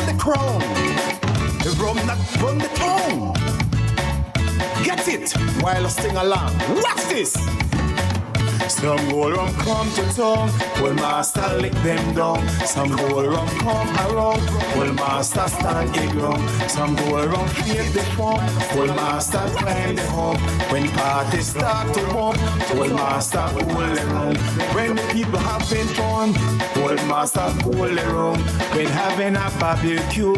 hold the crown. The rum that run the town. Get it while I sing along. Watch this. Some gold rum come to town, well master lick them down. Some gold rum come around, well master stand it ground. Some gold rum fake the phone, well master climb the home. When parties start to bump, well master hold the room. When the people having fun, well master hold the room. When having a barbecue,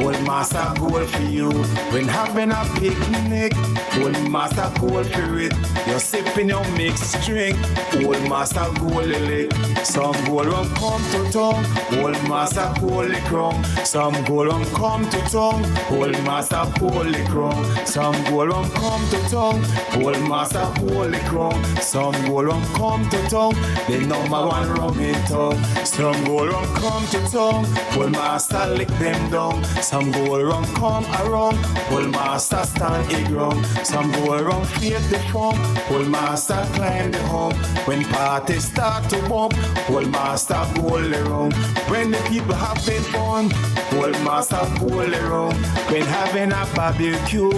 well master gold for you. When having a picnic, well master gold for it. You're sipping your mixed drink, old master gold lick. Some gold rum come to town, old master gold the crown. Some gold rum come to town, old master gold the crown. Some gold rum come to town, old master gold the crown. Some gold rum come to town, the number one rum in town. Some gold rum come to town, old master lick them down. Some gold rum come around, old master stand it ground. Some gold rum fake the phone, old master climb the home. When parties start to bump, old master gold around. When the people having fun, old master gold around. When having a barbecue,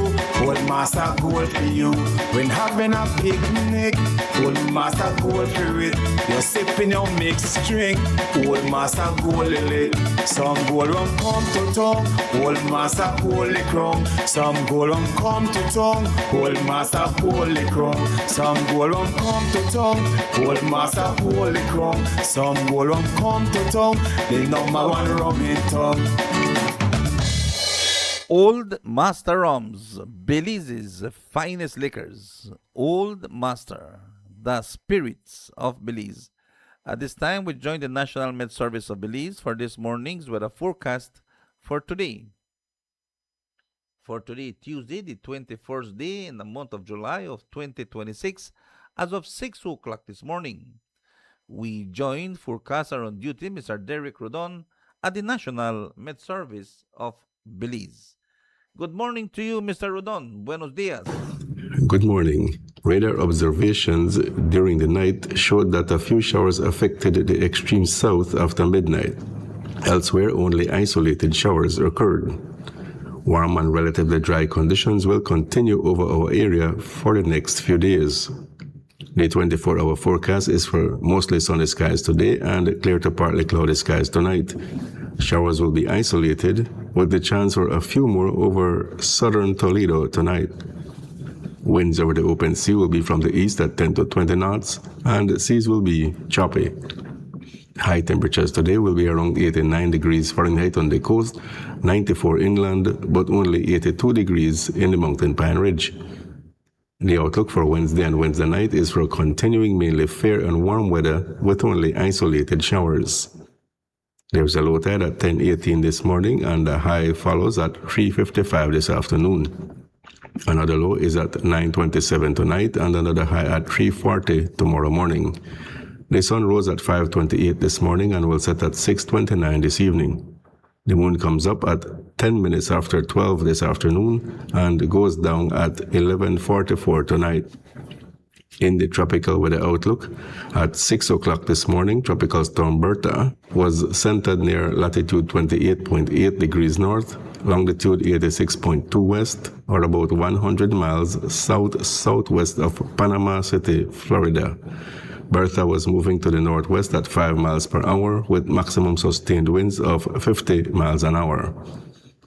old master gold for you. When having a picnic, old master gold for it. You're sipping your mixed drink, old master gold lick. Some gold rum come to town, old master gold the crown. Some gold rum come to town, old master gold the crown. Some gold rum come to town, old master hold the crown. Some gold rum come to town, the number one rum in town. Old Master Rums, Belize's finest liquors. Old Master, the spirits of Belize. At this time, we join the National Med Service of Belize for this morning's weather forecast for today. For today, Tuesday, the 21st day in the month of July of 2026, as of 6 o'clock this morning. We joined forecaster on duty, Mr. Derek Rodon, at the National Met Service of Belize. Good morning to you, Mr. Rodon. Buenos dias. Good morning. Radar observations during the night showed that a few showers affected the extreme south after midnight. Elsewhere, only isolated showers occurred. Warm and relatively dry conditions will continue over our area for the next few days. The 24-hour forecast is for mostly sunny skies today and clear to partly cloudy skies tonight. Showers will be isolated, with the chance for a few more over southern Toledo tonight. Winds over the open sea will be from the east at 10 to 20 knots, and seas will be choppy. High temperatures today will be around 89 degrees Fahrenheit on the coast, 94 inland, but only 82 degrees in the mountain Pine Ridge. The outlook for Wednesday and Wednesday night is for continuing mainly fair and warm weather with only isolated showers. There's a low tide at 10:18 this morning and a high follows at 3:55 this afternoon. Another low is at 9:27 tonight and another high at 3:40 tomorrow morning. The sun rose at 5:28 this morning and will set at 6:29 this evening. The moon comes up at 10 minutes after 12 this afternoon and goes down at 11:44 tonight. In the tropical weather outlook, at 6 o'clock this morning, Tropical Storm Bertha was centered near latitude 28.8 degrees north, longitude 86.2 west, or about 100 miles south-southwest of Panama City, Florida. Bertha was moving to the northwest at 5 miles per hour with maximum sustained winds of 50 miles an hour.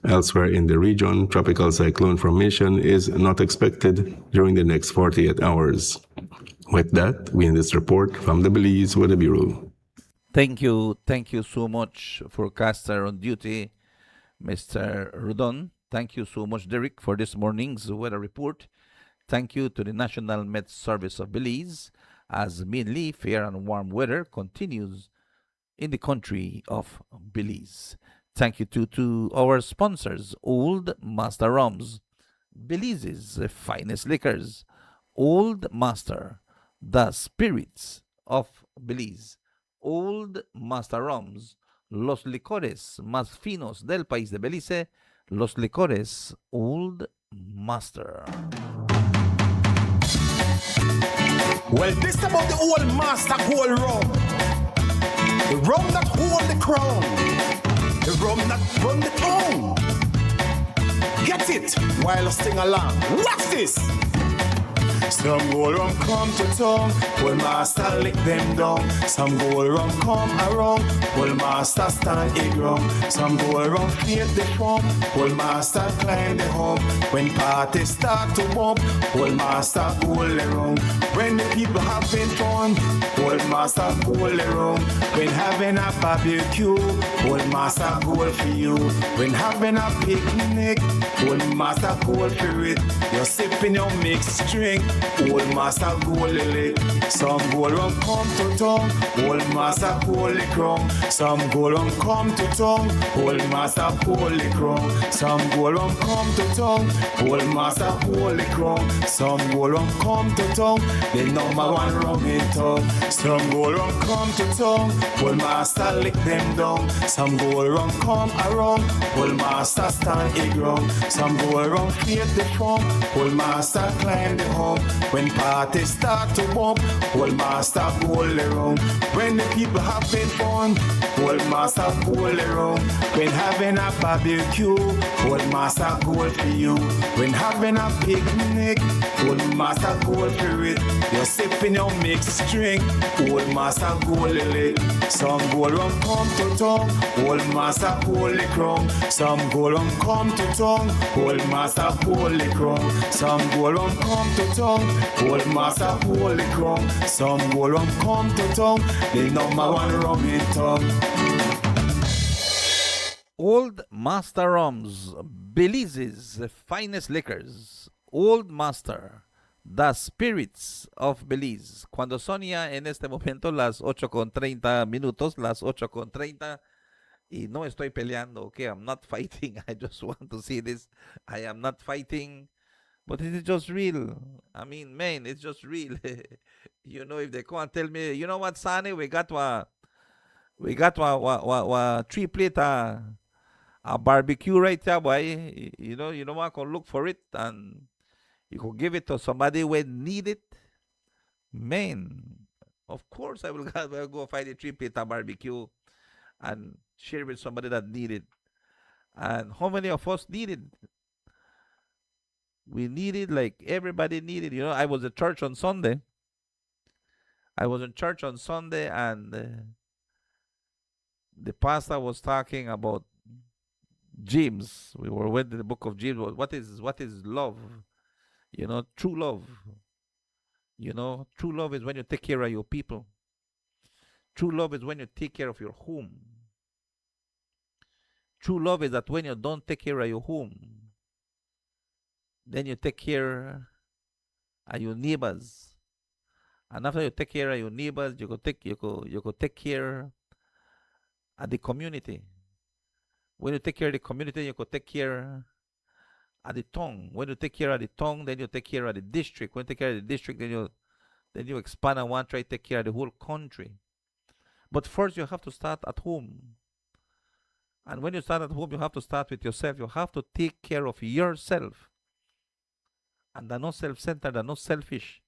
Elsewhere in the region, tropical cyclone formation is not expected during the next 48 hours. With that, we end this report from the Belize Weather Bureau. Thank you so much, forecaster on duty, Mr. Rodon. Thank you so much, Derek, for this morning's weather report. Thank you to the National Met Service of Belize, as mainly fair and warm weather continues in the country of Belize. Thank you to our sponsors, Old Master Rums, Belize's finest liquors, Old Master, the spirits of Belize, Old Master Rums, los licores más finos del país de Belice, los licores Old Master. Well, this about the Old Master gold rum. The rum that hold the crown. The rum that run the town. Get it while I sing along. Watch this. Some gold rum come to town, well master lick them down. Some gold rum come around, well master stand it wrong. Some gold rum create the form, well master climb the home. When parties start to bump, well master gold around. When the people having fun, well master gold around. When having a barbecue, well master gold for you. When having a picnic, well master gold for it. You're sipping your mixed drink, old master gold lick. Some gold rum come to town, old master gold crown. Some gold rum come to town, old master gold crown. Some gold rum come to town, old master gold crown. Some gold rum come to town, the number one rum in town. Some gold rum come to town, old master lick them down. Some gold rum come around, old master stand it ground. Some gold rum create the form, old master climb the home. When parties start to bump, old master gold around. When the people having fun, old master gold around. When having a barbecue, old master gold for you. When having a picnic, old master gold for it. You're sipping your mixed drink, old master gold lick. Some gold rum come to town, old master gold crown. Some gold rum come to town, old master gold crown. Some gold rum come to town, old master gold crown. Some gold rum come to town, the number one rum in town. Old Master Rums, Belize's finest liquors. Old Master, the spirits of Belize. Cuando son ya en este momento las 8:30, las 8:30, y no estoy peleando, okay, I'm not fighting, I just want to see this. I am not fighting, but it is just real. I mean, man, it's just real. You know, if they come and tell me, you know what, Sonny, we got a 3-plate a barbecue right there, boy. You know what, I can look for it and you can give it to somebody when need it. Man, of course I will go find a 3-plate a barbecue and share with somebody that need it. And how many of us need it? We need it like everybody needed. You know, I was at church on Sunday. And the pastor was talking about James. We were with the book of James. What is love? You know, true love. You know, true love is when you take care of your people. True love is when you take care of your home. True love is that when you don't take care of your home, then you take care of your neighbors. And after you take care of your neighbors, you could take care of the community. When you take care of the community, you could take care of the tongue. When you take care of the tongue, then you take care of the district. When you take care of the district, then you expand and want to try to take care of the whole country. But first, you have to start at home. And when you start at home, you have to start with yourself. You have to take care of yourself. And they're not self-centered, they're not selfish.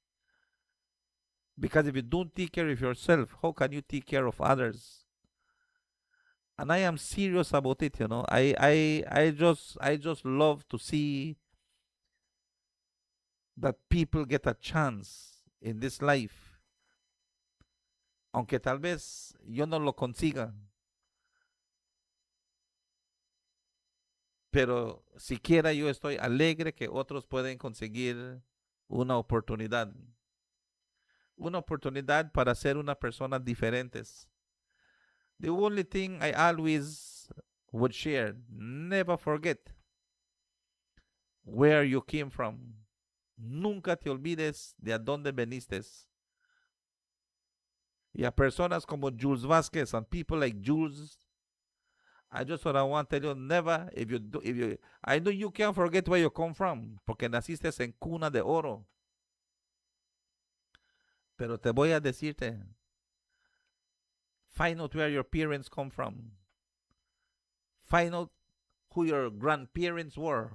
Because if you don't take care of yourself, how can you take care of others? And I am serious about it, you know. I just love to see that people get a chance in this life. Aunque tal vez yo no lo consiga. Pero siquiera yo estoy alegre que otros pueden conseguir una oportunidad. Una oportunidad para ser una persona diferentes. The only thing I always would share, never forget where you came from. Nunca te olvides de a dónde veniste. Y a personas como Jules Vasquez and people like Jules, I just what I want to tell you, never, I know you can't forget where you come from, porque naciste en cuna de oro. Pero te voy a decirte, find out where your parents come from. Find out who your grandparents were.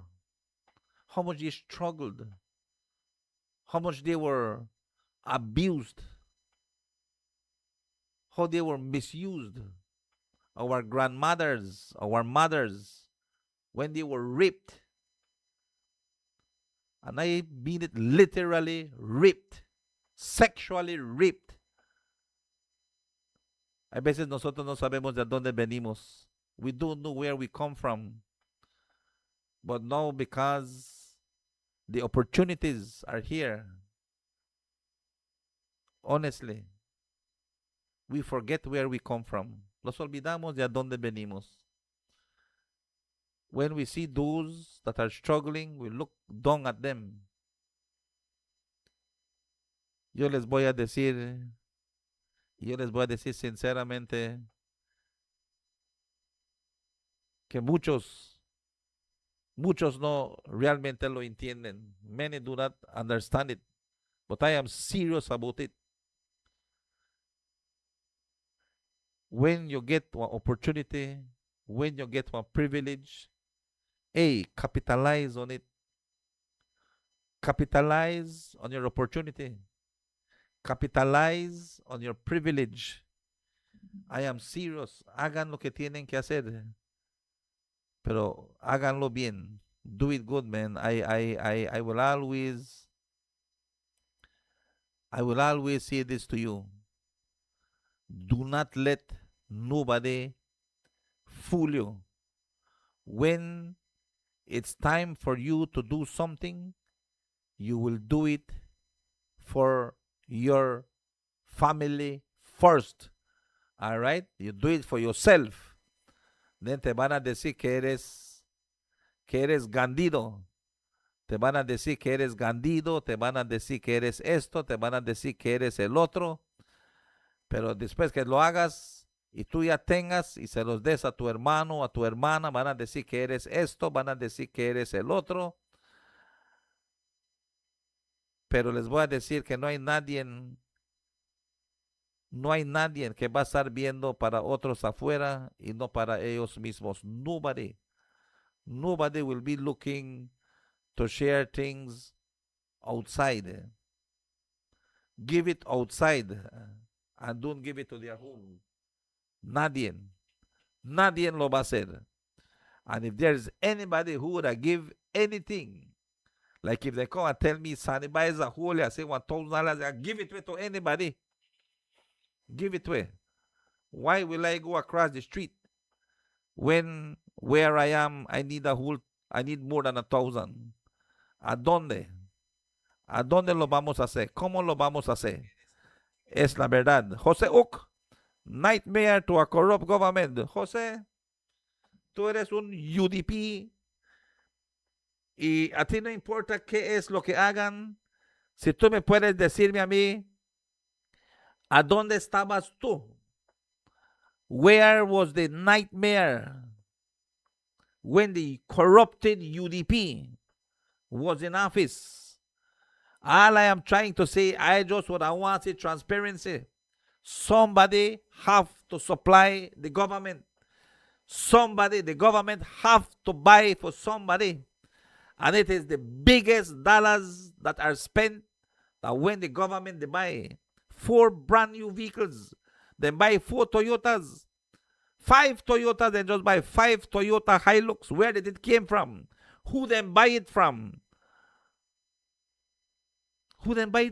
How much they struggled. How much they were abused. How they were misused. our grandmothers, our mothers, when they were raped. And I mean it literally raped, sexually raped. A veces nosotros no sabemos de dónde venimos. We don't know where we come from. But now, because the opportunities are here, honestly, we forget where we come from. Nos olvidamos de dónde venimos. When we see those that are struggling, we look down at them. Yo les voy a decir sinceramente que muchos no realmente lo entienden. Many do not understand it, but I am serious about it. When you get one opportunity, when you get one privilege, capitalize on it. Capitalize on your opportunity. Capitalize on your privilege. I am serious. Hagan lo que tienen que hacer. Pero háganlo bien. Do it good, man. I will always say this to you. Do not let nobody fool you. When it's time for you to do something, you will do it for your family first. All right? You do it for yourself. Then te van a decir que eres gandido. Te van a decir que eres gandido, te van a decir que eres esto, te van a decir que eres el otro. Pero después que lo hagas y tú ya tengas y se los des a tu hermano, a tu hermana, van a decir que eres esto, van a decir que eres el otro. Pero les voy a decir que no hay nadie que va a estar viendo para otros afuera y no para ellos mismos. Nobody will be looking to share things outside. Give it outside and don't give it to their home. Nadie lo va a hacer. And if there's anybody who would give anything, like if they come and tell me, Sonny, buy a hole, I say $1,000, I give it to anybody. Give it away. Why will I go across the street when where I am I need more than 1,000? ¿A dónde? ¿A dónde lo vamos a hacer? ¿Cómo lo vamos a hacer? Es la verdad. José Uc, nightmare to a corrupt government. José, tú eres un UDP y a ti no importa qué es lo que hagan. Si tú me puedes decirme a mí, ¿a dónde estabas tú? Where was the nightmare when the corrupted UDP was in office? All I am trying to say, I want is transparency. Somebody have to supply the government. The government have to buy for somebody. And it is the biggest dollars that are spent that when the government, they buy 4 brand new vehicles. They buy 4 Toyotas. 5 Toyotas, they just buy 5 Toyota Hilux. Where did it came from? Who then buy it from? They buy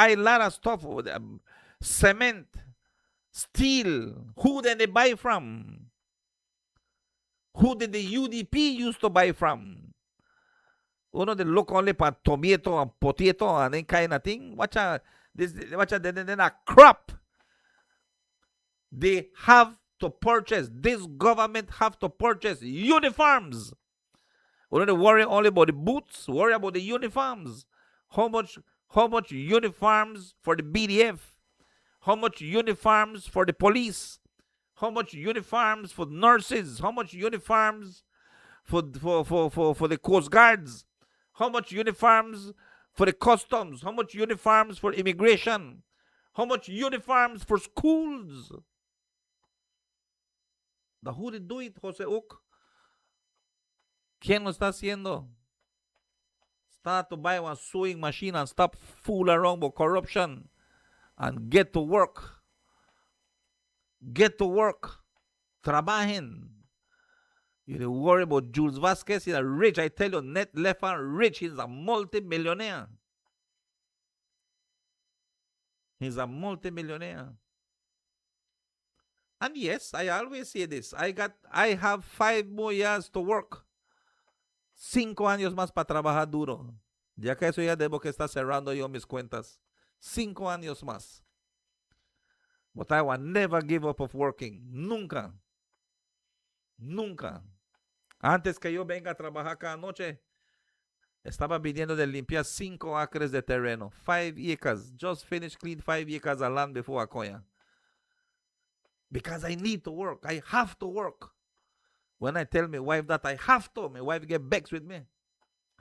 a lot of stuff, cement, steel. Who then they buy from? Who did the UDP used to buy from? Uno they look only for tomato and potato and that kind of thing. Watch a crop. They have to purchase. This government have to purchase uniforms. We don't worry only about the boots. Worry about the uniforms. How much uniforms for the BDF? How much uniforms for the police? How much uniforms for nurses? How much uniforms for the Coast Guards? How much uniforms for the customs? How much uniforms for immigration? How much uniforms for schools? Who did do it, Jose Uc? ¿Quién lo está haciendo? Start to buy one sewing machine and stop fool around with corruption and get to work. Get to work. Trabajen. You don't worry about Jules Vasquez. He's a rich. I tell you, net left and rich. He's a multi-millionaire. He's a multi-millionaire. And yes, I always say this. I have 5 more years to work. 5 años más para trabajar duro. Ya que eso ya debo que estar cerrando yo mis cuentas. 5 años más. But I will never give up of working. Nunca. Nunca. Antes que yo venga a trabajar cada noche, estaba viniendo de limpiar 5 acres de terreno. 5 acres. Just finished clean 5 acres of land before Akoya. Because I need to work. I have to work. When I tell my wife that I have to, my wife get vexed with me.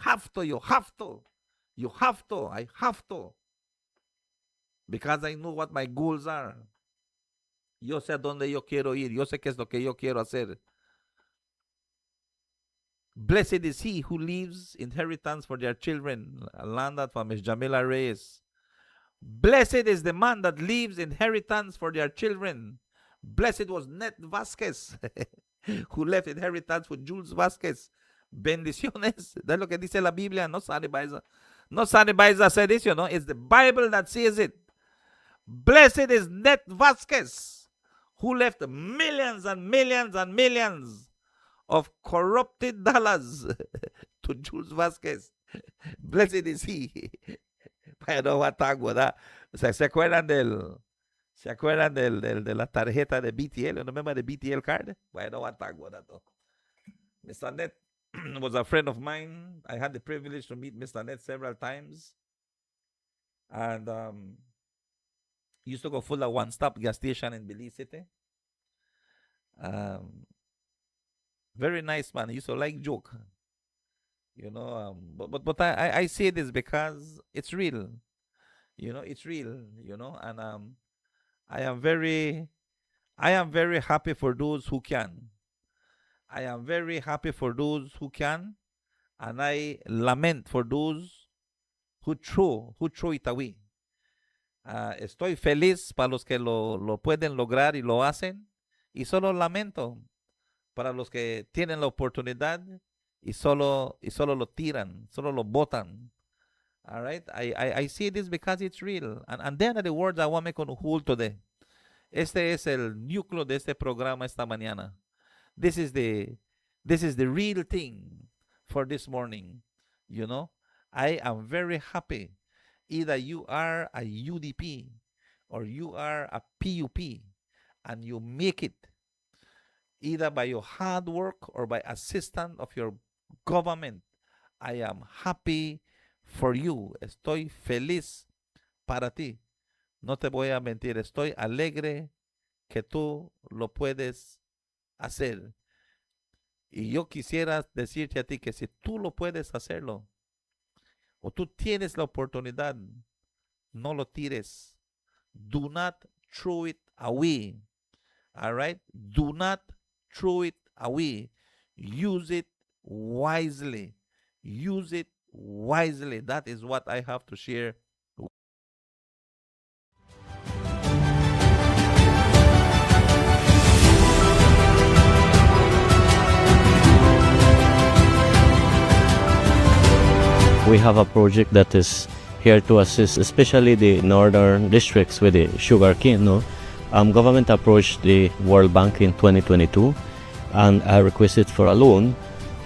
Have to, you have to. You have to, I have to. Because I know what my goals are. Yo sé a dónde yo quiero ir. Yo sé qué es lo que yo quiero hacer. Blessed is he who leaves inheritance for their children. A land that from Ms. Jamila Reyes. Blessed is the man that leaves inheritance for their children. Blessed was Net Vasquez, who left inheritance for Jules Vasquez. Bendiciones. That's lo que dice la Biblia. No somebody said this, you know. It's the Bible that says it. Blessed is Net Vasquez, who left millions and millions and millions of corrupted dollars to Jules Vasquez. Blessed is he. Pero ¿verdad? ¿Se acuerdan de la tarjeta de BTL? You remember the BTL card? Bueno, Mr. Net was a friend of mine. I had the privilege to meet Mr. Net several times. And used to go full of one-stop gas station in Belize City. Very nice man. He used to like joke. You know, but I say this because it's real. You know, it's real, you know, and I am very happy for those who can. I am very happy for those who can, and I lament for those who throw it away. Estoy feliz para los que lo pueden lograr y lo hacen, y solo lamento para los que tienen la oportunidad y solo lo tiran, solo lo botan. All right? I see this because it's real. And then are the words I want to make on hold today. Este es el núcleo de este programa esta mañana. This is the real thing for this morning. You know, I am very happy. Either you are a UDP or you are a PUP and you make it either by your hard work or by assistance of your government. I am happy for you. Estoy feliz para ti. No te voy a mentir. Estoy alegre que tú lo puedes hacer. Y yo quisiera decirte a ti que si tú lo puedes hacerlo, o tú tienes la oportunidad, no lo tires. Do not throw it away. All right? Do not throw it away. Use it wisely. Use it wisely. That is what I have to share. We have a project that is here to assist, especially the northern districts with the sugarcane. No? Government approached the World Bank in 2022 and I requested for a loan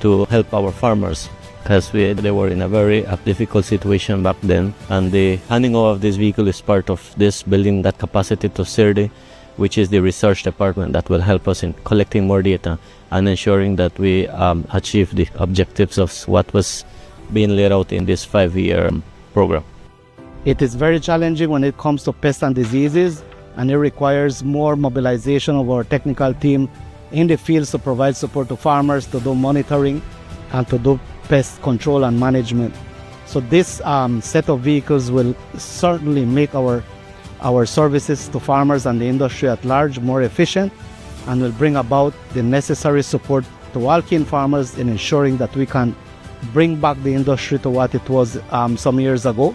to help our farmers because they were in a very difficult situation back then. And the handing over of this vehicle is part of this building that capacity to CERDE, which is the research department that will help us in collecting more data and ensuring that we achieve the objectives of what was being laid out in this 5-year program. It is very challenging when it comes to pests and diseases, and it requires more mobilization of our technical team in the fields to provide support to farmers, to do monitoring, and to do pest control and management. So this set of vehicles will certainly make our services to farmers and the industry at large more efficient, and will bring about the necessary support to all cane farmers in ensuring that we can bring back the industry to what it was some years ago.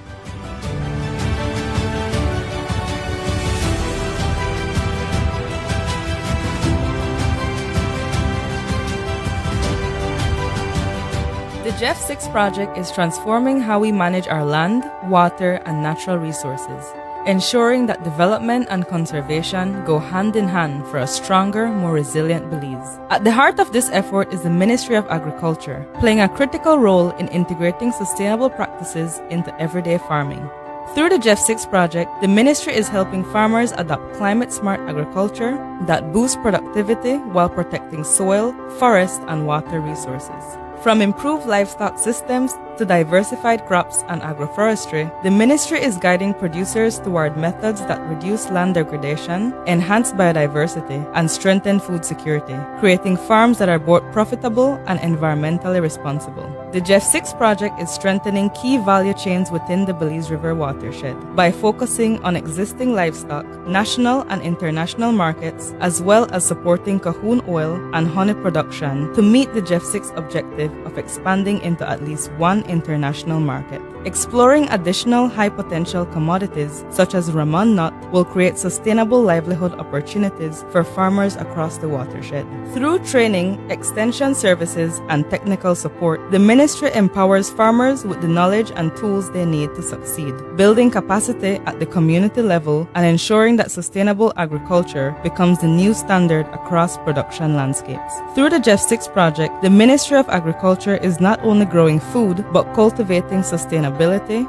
Jeff 6 project is transforming how we manage our land, water, and natural resources, ensuring that development and conservation go hand in hand for a stronger, more resilient Belize. At the heart of this effort is the Ministry of Agriculture, playing a critical role in integrating sustainable practices into everyday farming. Through the Jeff 6 project, the ministry is helping farmers adopt climate-smart agriculture that boosts productivity while protecting soil, forest, and water resources. From improved livestock systems to diversified crops and agroforestry, the ministry is guiding producers toward methods that reduce land degradation, enhance biodiversity, and strengthen food security, creating farms that are both profitable and environmentally responsible. The Jeff 6 project is strengthening key value chains within the Belize River watershed by focusing on existing livestock, national and international markets, as well as supporting Cahoon oil and honey production to meet the Jeff 6 objective of expanding into at least one international market. Exploring additional high-potential commodities such as Ramon nut will create sustainable livelihood opportunities for farmers across the watershed. Through training, extension services, and technical support, the ministry empowers farmers with the knowledge and tools they need to succeed, building capacity at the community level and ensuring that sustainable agriculture becomes the new standard across production landscapes. Through the Jeff 6 project, the Ministry of Agriculture is not only growing food but cultivating sustainability,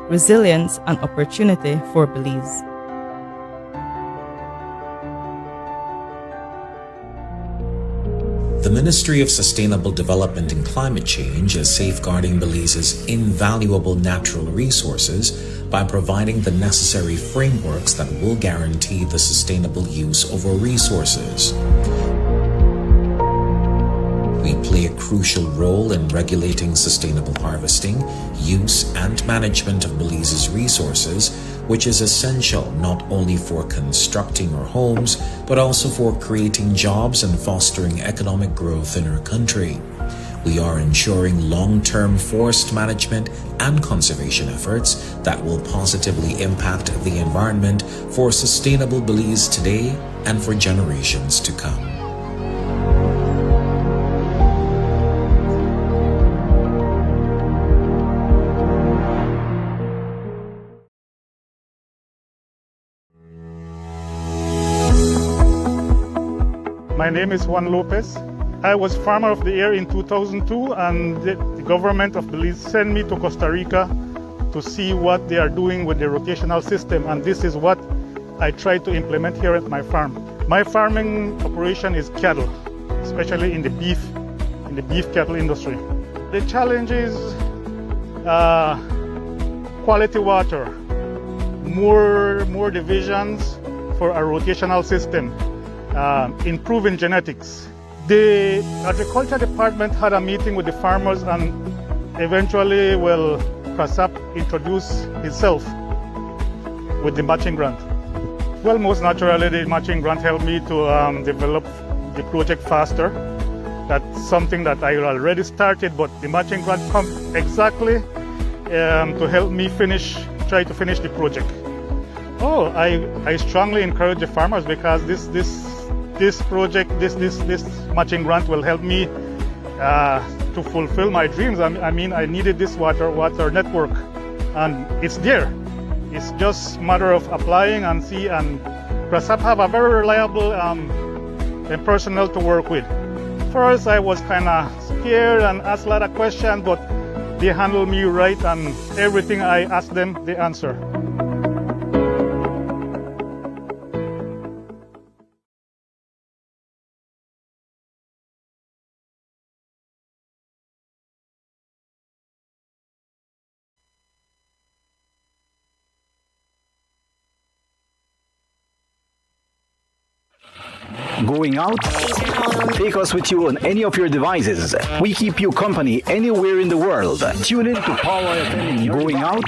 resilience, and opportunity for Belize. The Ministry of Sustainable Development and Climate Change is safeguarding Belize's invaluable natural resources by providing the necessary frameworks that will guarantee the sustainable use of our resources. We play a crucial role in regulating sustainable harvesting, use, and management of Belize's resources, which is essential not only for constructing our homes, but also for creating jobs and fostering economic growth in our country. We are ensuring long-term forest management and conservation efforts that will positively impact the environment for sustainable Belize today and for generations to come. My name is Juan Lopez. I was Farmer of the Year in 2002, and the government of Belize sent me to Costa Rica to see what they are doing with the rotational system, and this is what I try to implement here at my farm. My farming operation is cattle, especially in the beef cattle industry. The challenge is quality water, more divisions for a rotational system. Improving genetics. The agriculture department had a meeting with the farmers, and eventually, CASAP introduced itself with the matching grant. Well, most naturally, the matching grant helped me to develop the project faster. That's something that I already started, but the matching grant comes exactly to help me try to finish the project. I strongly encourage the farmers, because this project, this matching grant will help me to fulfill my dreams. I mean, I needed this water network, and it's there. It's just a matter of applying and see, and CASAP have a very reliable personnel to work with. First, I was kind of scared and asked a lot of questions, but they handled me right, and everything I asked them, they answer. Going out? Take us with you on any of your devices. We keep you company anywhere in the world. Tune in to Power FM in your Going out?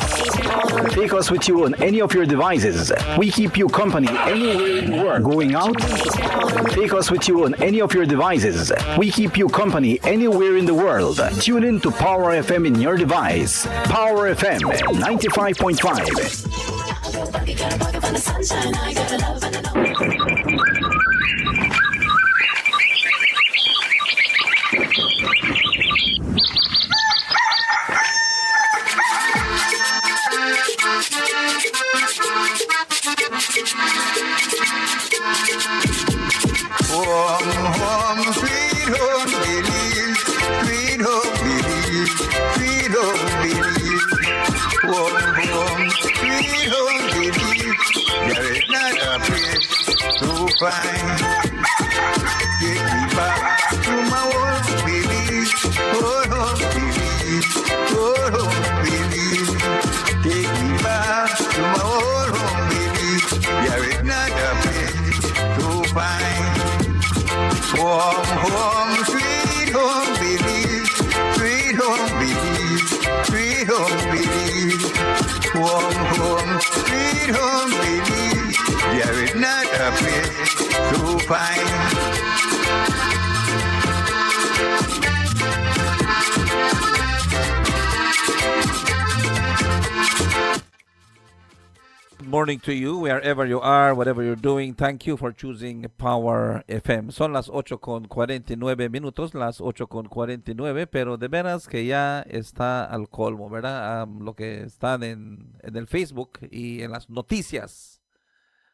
Take us with you on any of your devices. We keep you company anywhere in the world. Going out? Take us with you on any of your devices. We keep you company anywhere in the world. Tune in to Power FM in your device. Power FM 95.5. sweet home Belize. There is not a place so fine. Take me back to my old Belize, old home Belize, old home Belize. Take me back to my old home Belize. There is not a place so fine. Warm home, sweet home Belize, sweet home Belize, sweet home Belize. Warm home, sweet home Belize. There is not a place so fine. Good morning to you, wherever you are, whatever you're doing. Thank you for choosing Power FM. Son las 8:49 minutos, las 8:49, pero de veras que ya está al colmo, ¿verdad? Lo que están en el Facebook y en las noticias.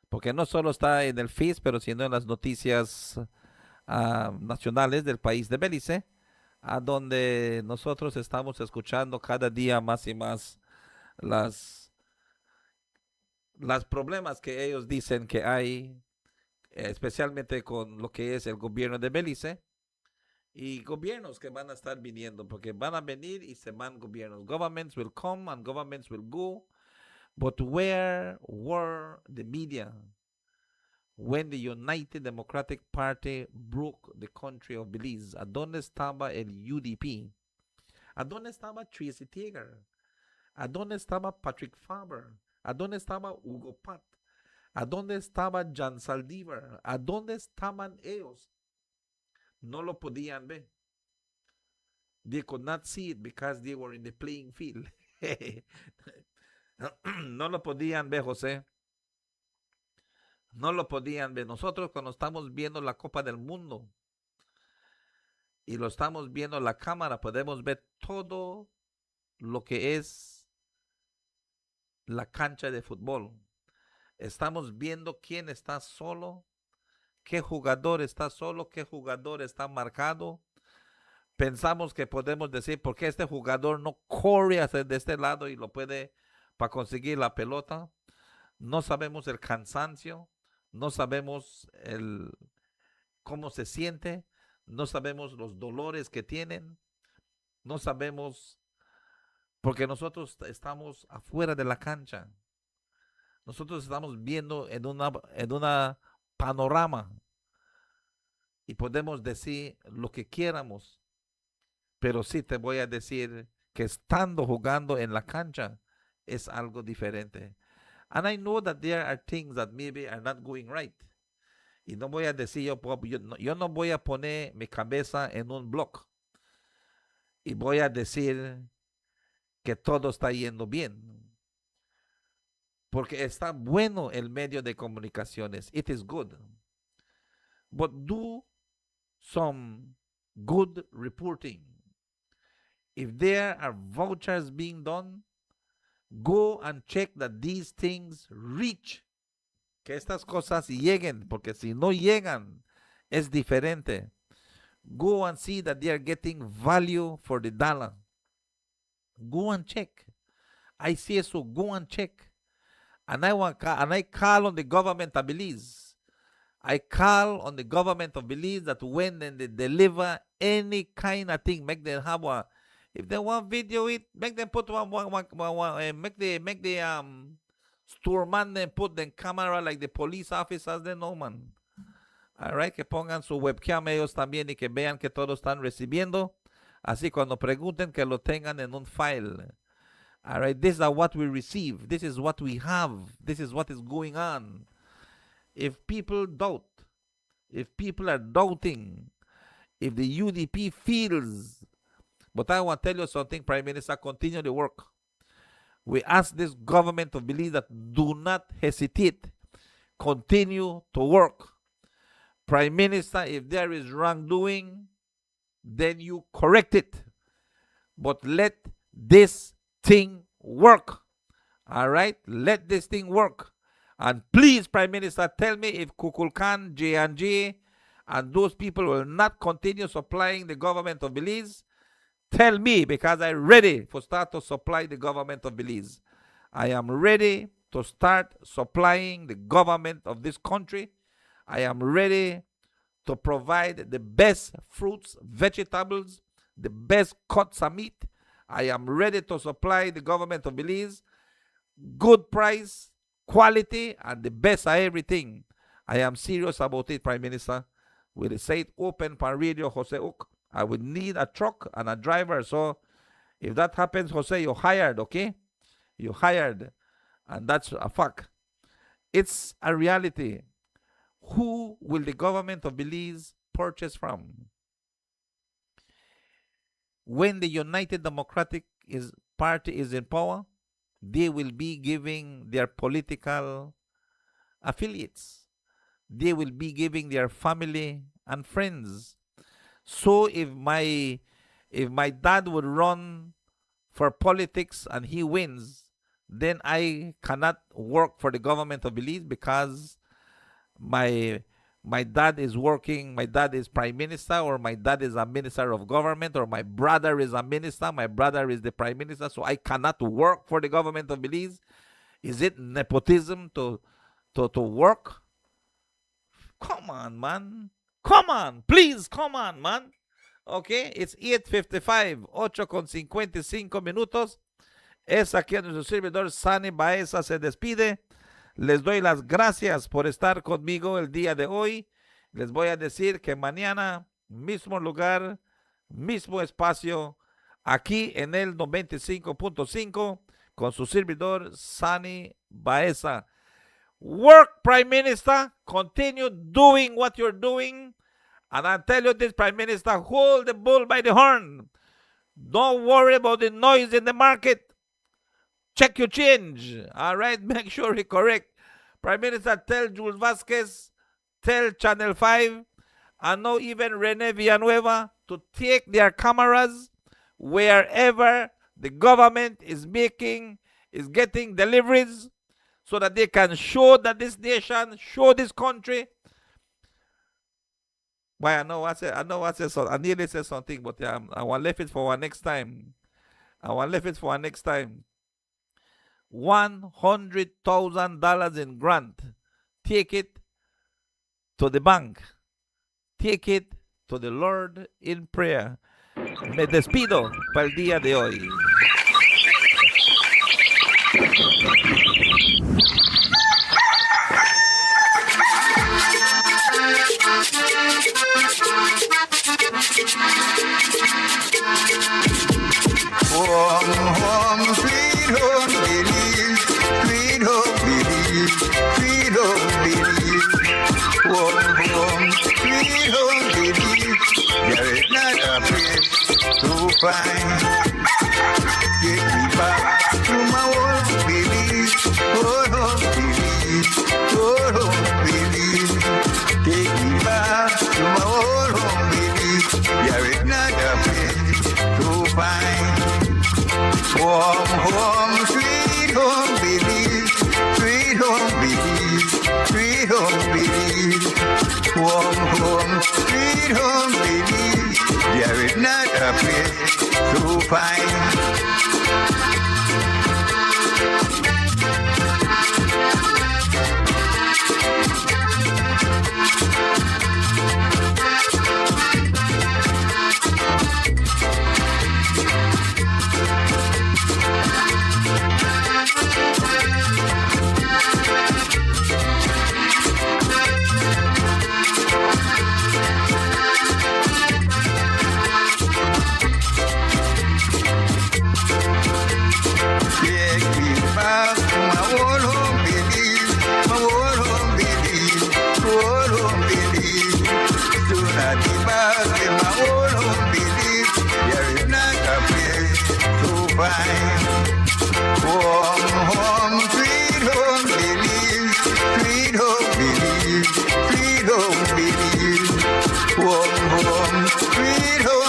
Porque no solo está en el Face, pero sino en las noticias nacionales del país de Belice, a donde nosotros estamos escuchando cada día más y más las problemas que ellos dicen que hay, especialmente con lo que es el gobierno de Belice y gobiernos que van a estar viniendo, porque van a venir y se van gobiernos. Governments will come and governments will go, but where were the media when the United Democratic Party broke the country of Belize? ¿A dónde estaba el UDP? ¿A dónde estaba Tracy Tiger? ¿A dónde estaba Patrick Faber? ¿A dónde estaba Hugo Pat? ¿A dónde estaba Jan Saldívar? ¿A dónde estaban ellos? No lo podían ver. They could not see it because they were in the playing field. No lo podían ver, José. No lo podían ver. Nosotros cuando estamos viendo la Copa del Mundo y lo estamos viendo en la cámara, podemos ver todo lo que es la cancha de fútbol. Estamos viendo quién está solo, qué jugador está solo, qué jugador está marcado. Pensamos que podemos decir por qué este jugador no corre hacia de este lado y lo puede para conseguir la pelota. No sabemos el cansancio, no sabemos cómo se siente, no sabemos los dolores que tienen, no sabemos. Porque nosotros estamos afuera de la cancha. Nosotros estamos viendo en una panorama. Y podemos decir lo que quieramos. Pero sí te voy a decir que estando jugando en la cancha es algo diferente. And I know that there are things that maybe are not going right. Y no voy a decir, yo no voy a poner mi cabeza en un bloque. Y voy a decir que todo está yendo bien. Porque está bueno el medio de comunicaciones. It is good. But do some good reporting. If there are vouchers being done, go and check that these things reach. Que estas cosas lleguen, porque si no llegan, es diferente. Go and see that they are getting value for the dollar. Go and check. I see so go and check. And I call on the government of Belize. I call on the government of Belize that when they deliver any kind of thing, make them have one. If they want video it, make them put one make the storeman then put the camera like the police officers, they know, man. Alright, que pongan su webcam ellos también y que vean que todos están recibiendo. Así cuando pregunten que lo tengan en un file. Alright, this is what we receive. This is what we have. This is what is going on. If people doubt, if people are doubting, if the UDP feels, but I want to tell you something, Prime Minister, continue the work. We ask this government of Belize that do not hesitate. Continue to work. Prime Minister, if there is wrongdoing, then you correct it. But let this thing work. All right? Let this thing work. And please, Prime Minister, tell me if Kukulkan, J&J, and those people will not continue supplying the government of Belize. Tell me, because I'm ready for start to supply the government of Belize. I am ready to start supplying the government of this country. I am ready to provide the best fruits, vegetables, the best cuts of meat. I am ready to supply the government of Belize good price, quality, and the best of everything. I am serious about it, Prime Minister. We'll say it open for radio, Jose Oak. I would need a truck and a driver. So if that happens, Jose, you're hired, okay? You're hired. And that's a fact. It's a reality. Who will the government of Belize purchase from? When the United Democratic Party is in power, they will be giving their political affiliates. They will be giving their family and friends. So if my dad would run for politics and he wins, then I cannot work for the government of Belize because my dad is working, my dad is prime minister, or my dad is a minister of government, or my brother is a minister, my brother is the prime minister, so I cannot work for the government of Belize. Is it nepotism to work? Come on, man. Come on, please, come on, man. Okay, it's 8:55, 8:55 minutos. Es aquí a nuestro servidor Sani Baeza se despide. Les doy las gracias por estar conmigo el día de hoy. Les voy a decir que mañana, mismo lugar, mismo espacio, aquí en el 95.5, con su servidor Sani Baeza. Work, Prime Minister. Continue doing what you're doing. And I tell you this, Prime Minister, hold the bull by the horn. Don't worry about the noise in the market. Check your change. All right? Make sure you're correct. Prime Minister, tell Jules Vasquez, tell Channel 5, and now even Rene Villanueva to take their cameras wherever the government is getting deliveries so that they can show that this nation, show this country. Why I nearly said something, but I want to leave it for our next time. $100,000 in grant. Take it to the bank. Take it to the Lord in prayer. Me despido para el día de hoy. Home, sweet home, Belize, sweet home, Belize, sweet home, Belize. Home, sweet home, Belize. There is not a place to find. Take me back to my home, Belize, home, Belize, home, Belize. Take me back to my home, Belize. There is not a place to find. Home, sweet home, Belize, sweet home, Belize, sweet home, Belize. Home, sweet home, Belize. There is not a place to find. Home, sweet home, Belize, sweet home, Belize, sweet home, Belize. Home, sweet home.